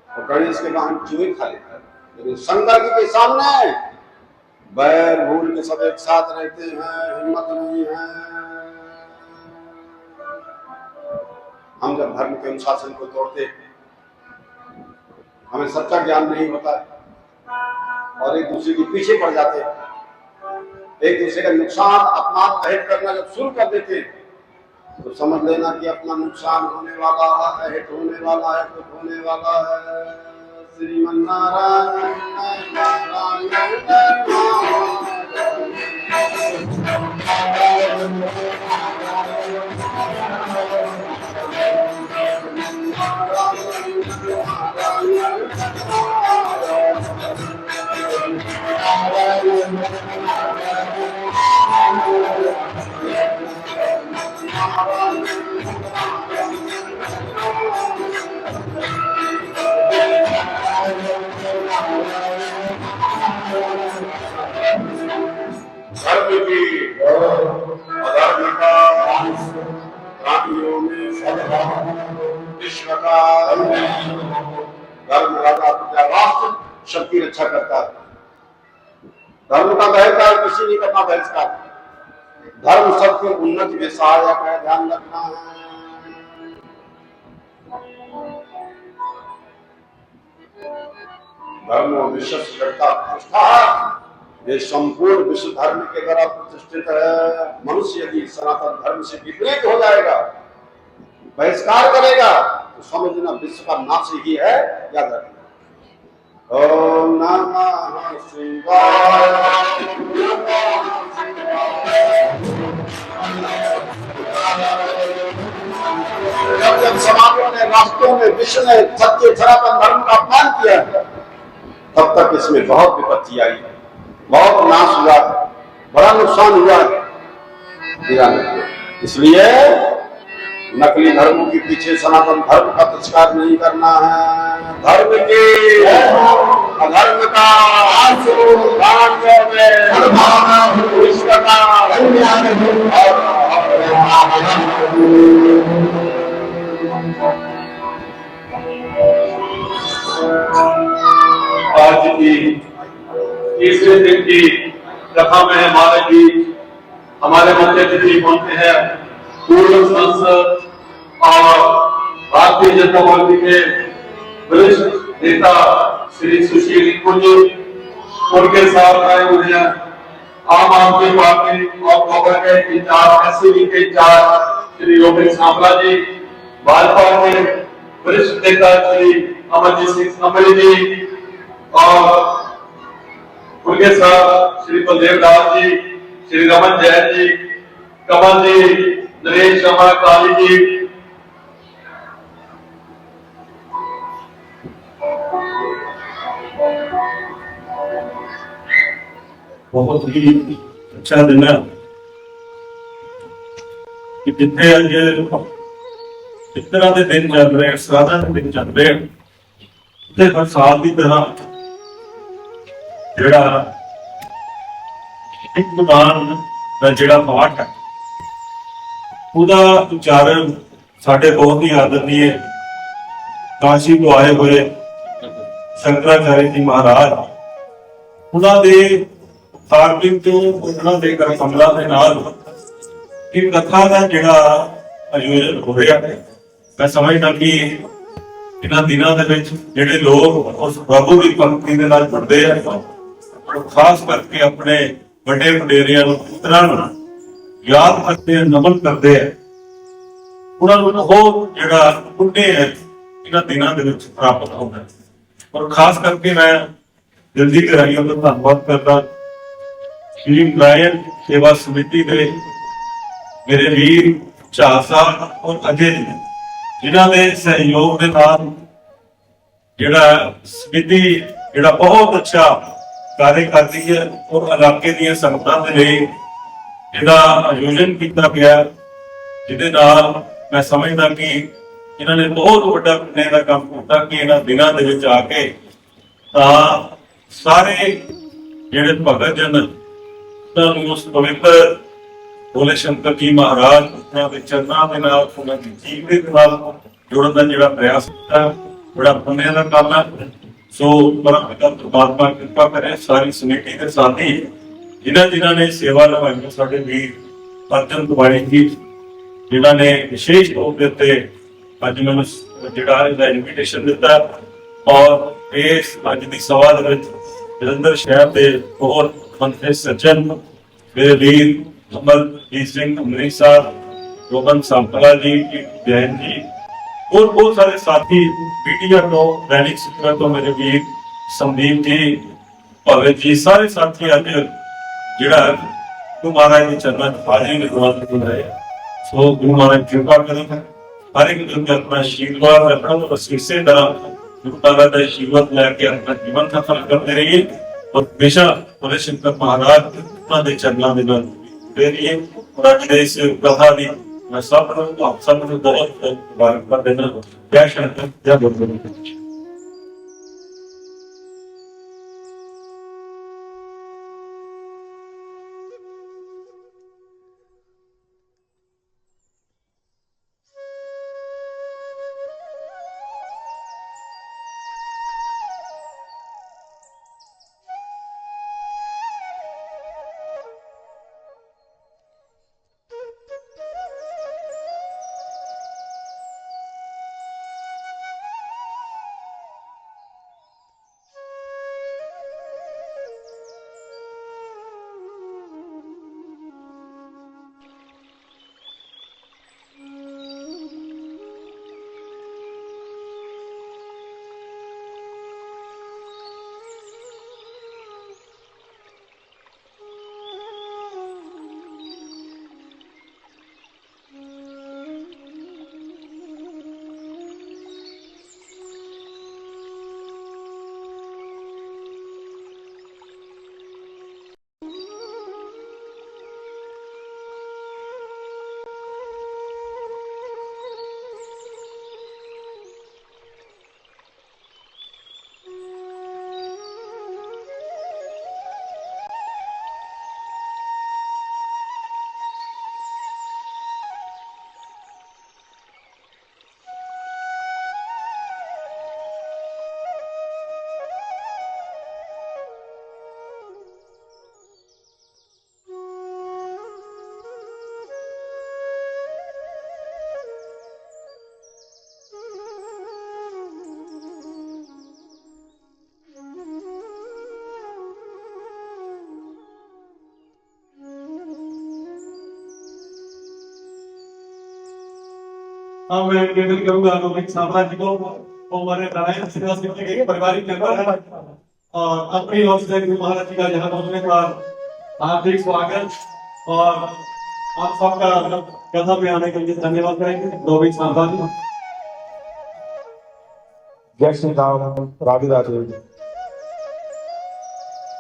[SPEAKER 4] और गणेश के वाहन चूहे खा लेता है। लेकिन शंकर जी के सामने बैर भूल के सब एक साथ रहते हैं, हिम्मत नहीं है। हम जब धर्म के अनुशासन को तोड़ते, हमें सच्चा ज्ञान नहीं होता और एक दूसरे के पीछे पड़ जाते, एक दूसरे का नुकसान अपमान अहित करना जब शुरू कर देते तो समझ लेना कि अपना नुकसान होने वाला है, अहित होने वाला है, कुछ होने वाला है। श्रीमन्नारायण धर्म की अधर्म का प्राणियों में विश्व का धर्म राजा प्रजा राष्ट्र सबकी रक्षा करता है। धर्म का बहिष्कार किसी नहीं करना, बहिष्कार धर्म सबके उन्नति में सहायक है, ध्यान रखना है। धर्म विश्व करता प्रतिष्ठा, ये संपूर्ण विश्व धर्म के द्वारा प्रतिष्ठित है। मनुष्य यदि सनातन धर्म से विपरीत हो जाएगा, बहिष्कार करेगा, तो समझना विश्व का नाश ही है, याद रखना। ओम नमः शिवाय। जब समाजों ने, राष्ट्रों ने, विश्व ने सत्य सनातन धर्म का अपमान किया, तब तक इसमें बहुत विपत्ति आई, बहुत नाश हुआ, बड़ा नुकसान हुआ। इसलिए नकली धर्मों के पीछे सनातन धर्म का तिरस्कार नहीं करना है। धर्म के अधर्म का विश्व का
[SPEAKER 2] आज की तीसरे दिन की कथा में हमारे मध्य अतिथि पहुंचे हैं पूर्व सांसद और भारतीय जनता पार्टी के वरिष्ठ नेता श्री सुशील रिंकू जी। उनके साथ आए हुए हैं आम आदमी पार्टी और कांग्रेस के इंचार्ज, एससीबी के इंचार्ज श्री योगेश सांपला जी, भाजपा के वरिष्ठ नेता श्री अमरजीत सिंह संभली जी और उनके साथ श्री बलदेव दास जी, श्री रमन जैन जी, कमल जी, नरेश शर्मा काली जी।
[SPEAKER 5] बहुत ही अच्छा दिन है कि जितने अज इस तरह के दिन चल रहे हैं, साधारण दिन चल रहे हैं, हर साल की तरह ਜਿਹੜਾ ਇੱਕ ਗੁਰਬਾਣ ਦਾ ਜਿਹੜਾ ਪਾਠ ਹੈ ਉਹਦਾ ਉਚਾਰਨ ਸਾਡੇ ਬਹੁਤ ਹੀ ਆਦਰਨੀय ਕਾਸ਼ੀ ਤੋਂ ਆਏ ਹੋਏ ਸ਼ੰਕਰਾਚਾर्य ਜੀ ਮਹਾਰਾਜ ਉਹਨਾਂ ਦੇ ਧਾਰਮਿਕ ਤੋਂ ਉਹਨਾਂ ਦੇ ਕਮਲਾ ਦੇ ਨਾਲ ਇਹ ਕਥਾ ਦਾ ਜਿਹੜਾ ਆਯੋਜਨ ਹੋ ਰਿਹਾ ਹੈ। ਮੈਂ ਸਮਝਦਾ ਕਿ ਇਹਨਾਂ ਦਿਨਾਂ ਦੇ ਵਿੱਚ ਜਿਹੜੇ ਲੋਕ ਉਸ ਪ੍ਰਭੂ ਦੀ ਭਗਤੀ ਦੇ ਨਾਲ ਜੁੜਦੇ ਆ, खास करके अपने बड़े वडेरिया याद करते हैं, नमन करते हैं, पुण्य है इन दिनों प्राप्त होता है। और खास करके मैं दिल की गहराइयों का धन्यवाद करता श्री नारायण सेवा समिति के मेरे वीर झाल साहब और अजय जी, जिन्होंने सहयोग के नाल जिहड़ा समिति जिहड़ा बहुत अच्छा कार्य करती है और इलाके दी संगतां दे लई इहदा आयोजन किया गया, जिहदे नाल मैं समझदा कि इन्होंने बहुत बड़ा पुण्य का काम किया कि इन्हां दिनां दे विच आके तां सारे जिहड़े भगत जन उन्हां उस पवित्र भोले शंकर जी महाराज उन्हां दे चरनां दे नाल उन्हां दी जीवनी दे नाल जुड़न दा जिहड़ा प्रयास किया, बड़ा पुण्य का काम है। सो परमात्मा कृपा करे सारी समिति के साथी जिन्होंने ने सेवा निभाई, साढ़े वीर अर्जन तिवारी जी जिन्होंने विशेष तौर पर ਅੱਜ ਮੈਨੂੰ ਜਿਹੜਾ ਇਹਦਾ ਇਨਵੀਟੇਸ਼ਨ ਦਿੱਤਾ ਔਰ ਇਸ ਅੱਜ ਦੀ ਸਭਾ ਦੇ ਵਿੱਚ ਜਲੰਧਰ ਸ਼ਹਿਰ ਦੇ ਬਹੁਤ ਮੰਤਰੀ ਸੱਜਣ ਮੇਰੇ ਵੀਰ ਅਮਰਜੀਤ ਸਿੰਘ ਅਮਰੀਕ ਸਾਹਿਬ, ਰੋਹਨ ਸੰਪਲਾ ਜੀ, ਜੈਨ जी और बहुत सारे साथी पीटीआर तो दैनिक सवेरा तो मेरे वीर संदीप जी, भगत जी, सारे साथी अज जिहड़ा गुरु महाराज के चरणों में हाजिरी निभाते रहे। सो गुरु महाराज कृपा करें, हर एक दिन अपना आशीर्वाद रखना, बस इसी तरह गुरु महाराज का आशीर्वाद लेके अपना जीवन सफल करते रहिए और हमेशा भोले शंकर महाराज उन्होंने चरणों में रहिए। और अज इस कथा की मैं सब आप सब बहुत मुबारकबाद देना। जय शंकर, जय गुरु।
[SPEAKER 2] हाँ, मैं निवेदन करूंगा रोहित सावला जी को और हमारे नारायण सेवा समिति के पारिवारिक मेंबर हैं और अपनी ओर से गुरु महाराज जी का यहाँ पहुंचने पर हार्दिक स्वागत और आप सबका कथा में आने के लिए धन्यवाद करेंगे। रोहित सावला जी।
[SPEAKER 6] जय श्री राम, राधे राधे।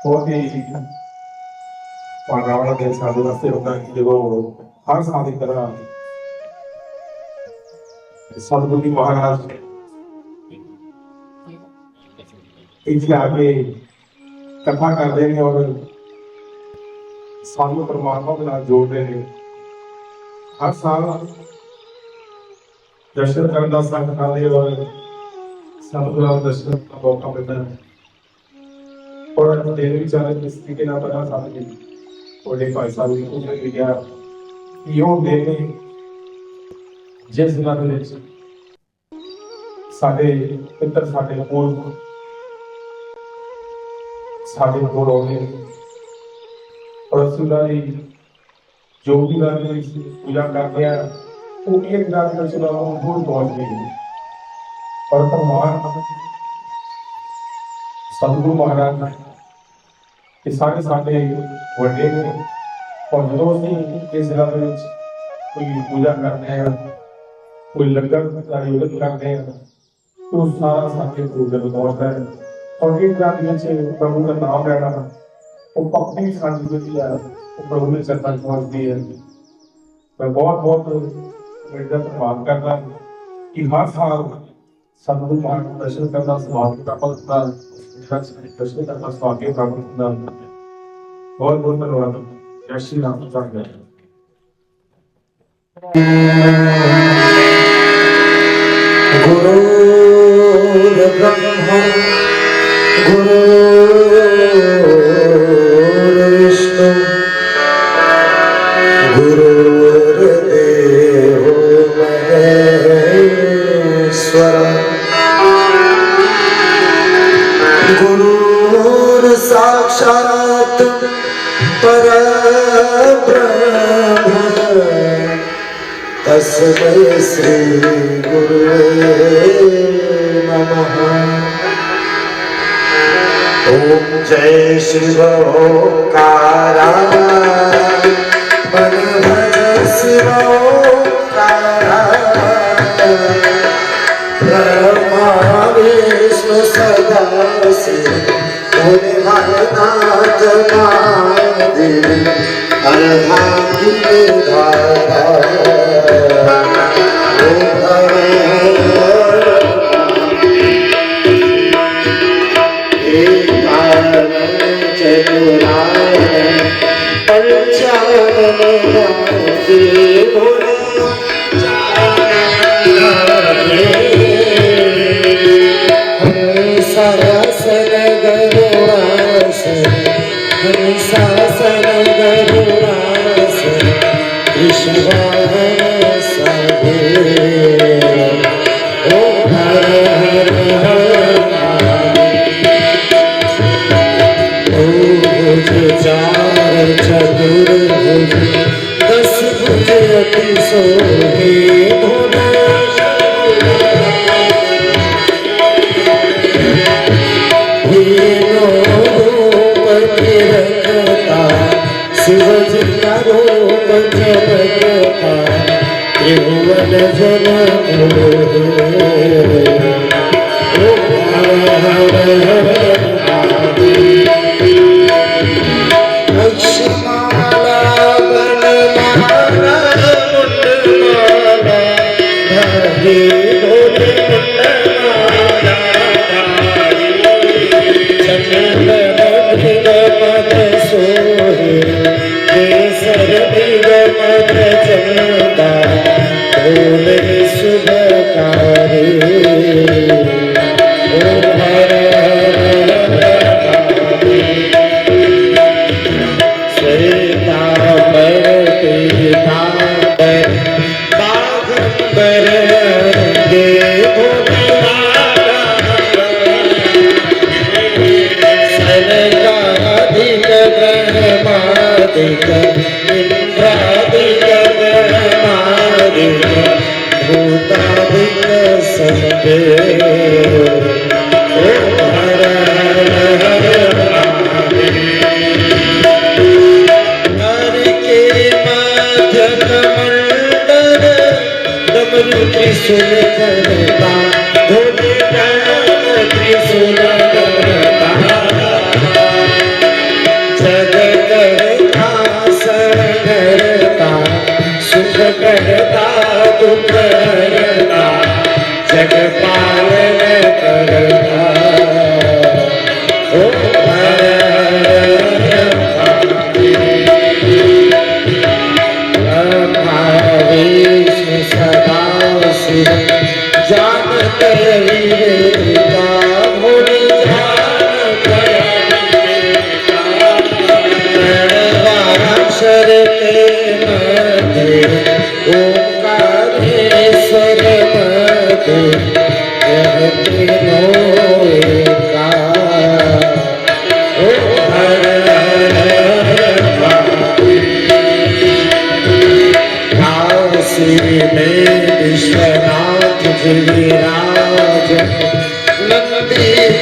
[SPEAKER 6] बहुत ही रावण के साधु रास्ते होता है कि वो हर साल की तरह सदगुरु महाराज इसके आगे कथा कर रहे हैं और साधु परमात्मा के साथ जोड़ रहे हैं। हर साल दर्शन करने का संग खाने और सदगुरु दर्शन का मौका मिलता है और डेली विचार किसी के ना पता साथ और एक भाई साहब को मिल गया यूं देने जिस दिन साढ़े पितर साढ़े पूर्व साढ़े कोल आने और असुरारी जो भी पूजा करते हैं वो एक रात में भूल पहुंच गई और भगवान सतगुरु महाराज के सारे साढ़े बड़े और जो इस जिला में कोई पूजा करते हैं कोई लंगर का आयोजन करते हैं तो सारा साथी पूजा पहुंचता है और एक रात में से प्रभु का नाम लेना वो पत्नी शांति होती है वो प्रभु ने चरण पहुंचती है। मैं बहुत बहुत धन्यवाद करता हूँ कि हर साल सदगुरु महाराज दर्शन करना सौभाग्य प्राप्त होता दर्शन करना सौभाग्य प्राप्त होता। बहुत बहुत धन्यवाद। जय श्री राम।
[SPEAKER 7] गुरुर् ब्रह्मा गुरुर्विष्णु गुरुर्देवो महेश्वरः गुरुर् साक्षात् परब्रह्म तस्मै श्री गुरुवे नमः। ओम जय शिव ओंकारा मन भज शिव ओंकारा ब्रह्मा विष्णु सदा शिव भोलेनाथ महादेव अर्धांगिधारा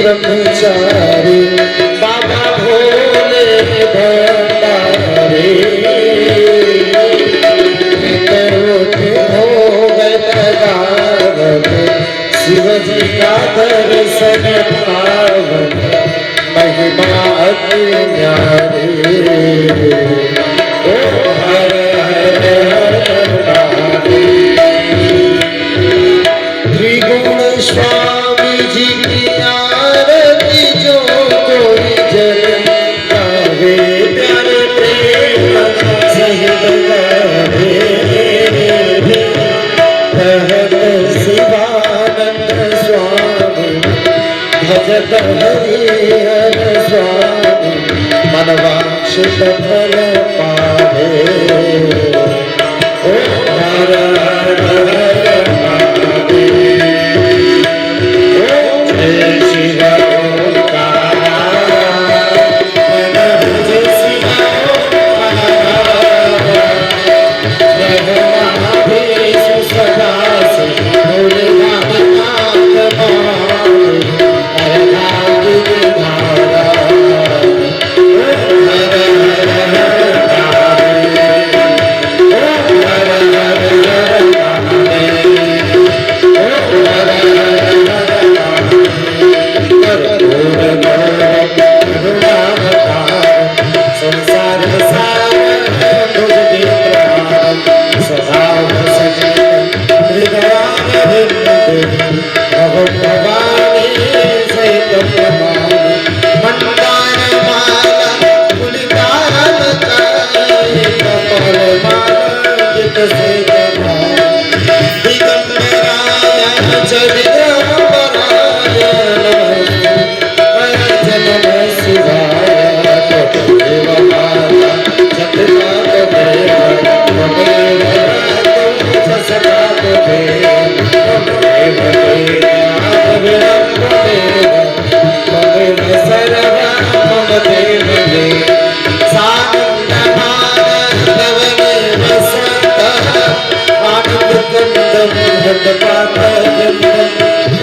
[SPEAKER 7] ब्रह्मचारी बाबा भोले भंडारी शिव जी का दर्शन पावन महिमा अति न्यारी। ओ हर हर त्रिगुण स्वामी जी की आरती जो कोई जल गावे प्यारे प्रेम सहित गावे शिवानंद स्वामी भजत हरिहर स्वामी मनवांछित फल पावे। ओ हर हर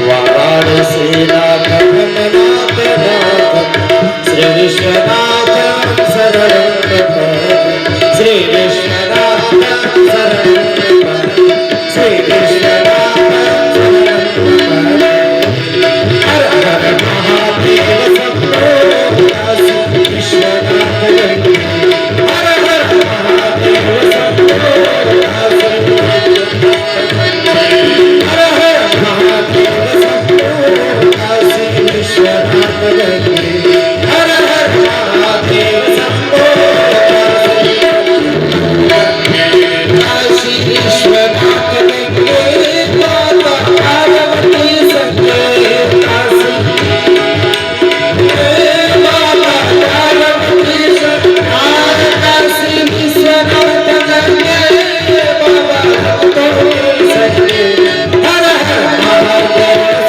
[SPEAKER 7] वाराणसी नाथ श्री विश्वनाथ शरण श्री विश्वनाथ शरण श्री विश्वनाथ शरण हर हर महादेव शंभो काशी विश्वनाथ हर हर महादेव शंभो काशी हर हर महादेव शंभो काशी विश्वनाथ हर हर महादेव शंभो काशी विश्वनाथ माता पार्वती संगे काशी माता पार्वती काशी विश्वनाथ बाबा संगे हर हर महादेव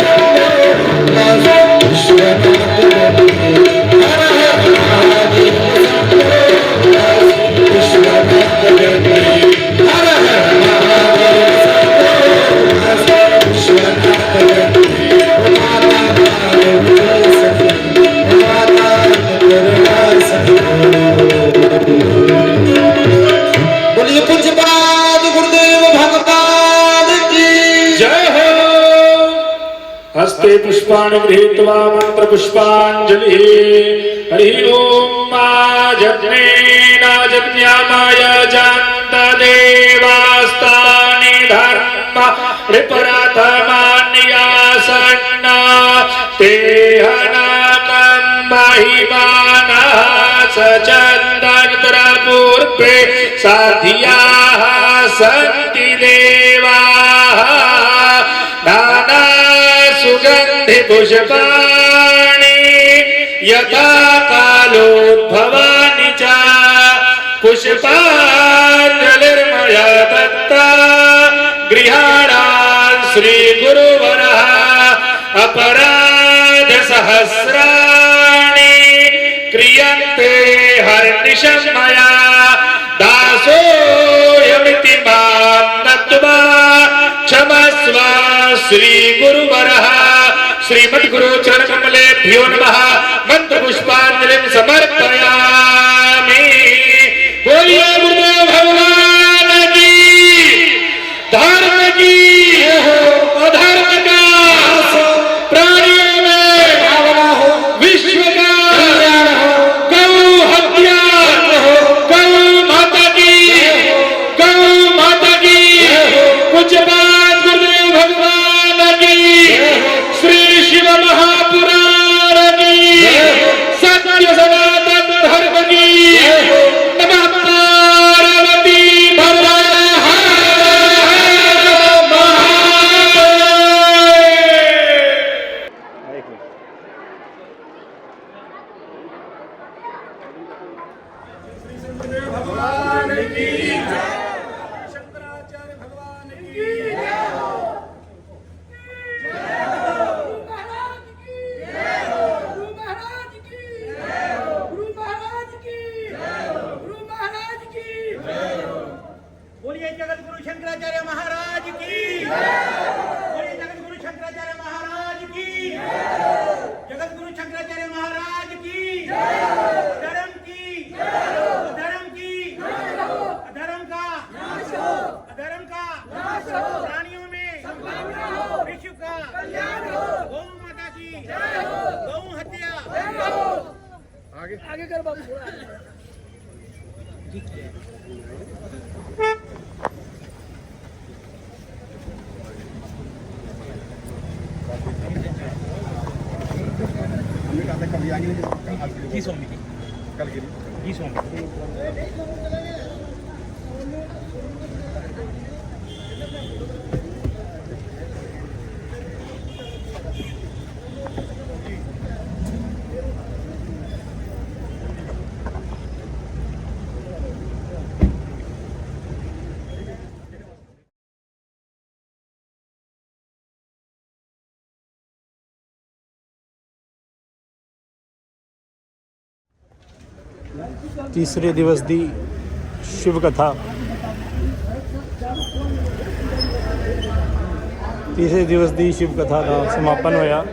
[SPEAKER 7] शंभो काशी विश्वनाथ हर हर महादेव शंभो काशी विश्वनाथ हर हर महादेव शंभो काशी विश्वनाथ माता पार्वती संगे माता दुर्गा संगे। बोलिए पूज्यपाद गुरुदेव भगवान की
[SPEAKER 6] जय हो। हस्ते पुष्पाणि गृहीत्वा मंत्र पुष्पांजलि हरि ओम मा जज्ञेन जज्ञामाय जानत देवास्तानि धर्म विपरातमान्यासन्ना तेहनाकं महिमानः सचन्दनतर पूर्वे साध्याः सन्ति देवाः नाना सुगन्धि पुष्पाणि यथा कालोद्भवानि च पुष्पाञ्जलिर्मया दत्ता गृहाणां श्रीगुरुवरः अपराध सहस्राणि क्रियन्ते हर्निशं मया दासोऽयमिति मां नत्वा क्षमस्व श्रीगुरुवरः। श्रीमद्गुरु चरणकमलेभ्यो नमः। मंत्र पुष्पांजलिं समर्पयामि। बोलिए गुरुदेव भगवान की। धर्म की अधर्म का प्राणियों में विश्व का गौ हत्या गौ माता की कुछ बात गुरुदेव भगवान की श्री शिव महापुराण की सत्य सनातन धर्म की नमः पार्वती भगवान हर हर महादेव।
[SPEAKER 1] शंकराचार्य भगवान की बोलिए जगत गुरु शंकराचार्य महाराज की। बोलिए जगत गुरु शंकराचार्य महाराज की। जगत गुरु शंकराचार्य महाराज की। धर्म की अधर्म की अधर्म का प्राणियों में विश्व का गौ माता की गौ हत्या आगे कर बाबू थोड़ा
[SPEAKER 3] ਤੀਸਰੇ ਦਿਵਸ ਦੀ ਸ਼ਿਵ ਕਥਾ ਦਾ ਸਮਾਪਨ ਹੋਇਆ।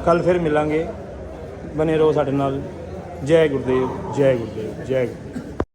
[SPEAKER 3] ਕੱਲ ਫਿਰ ਮਿਲਾਂਗੇ, ਬਨੇ ਰਹੋ ਸਾਡੇ ਨਾਲ। ਜੈ ਗੁਰਦੇਵ, ਜੈ ਗੁਰਦੇਵ, ਜੈ ਗੁਰਦੇਵ।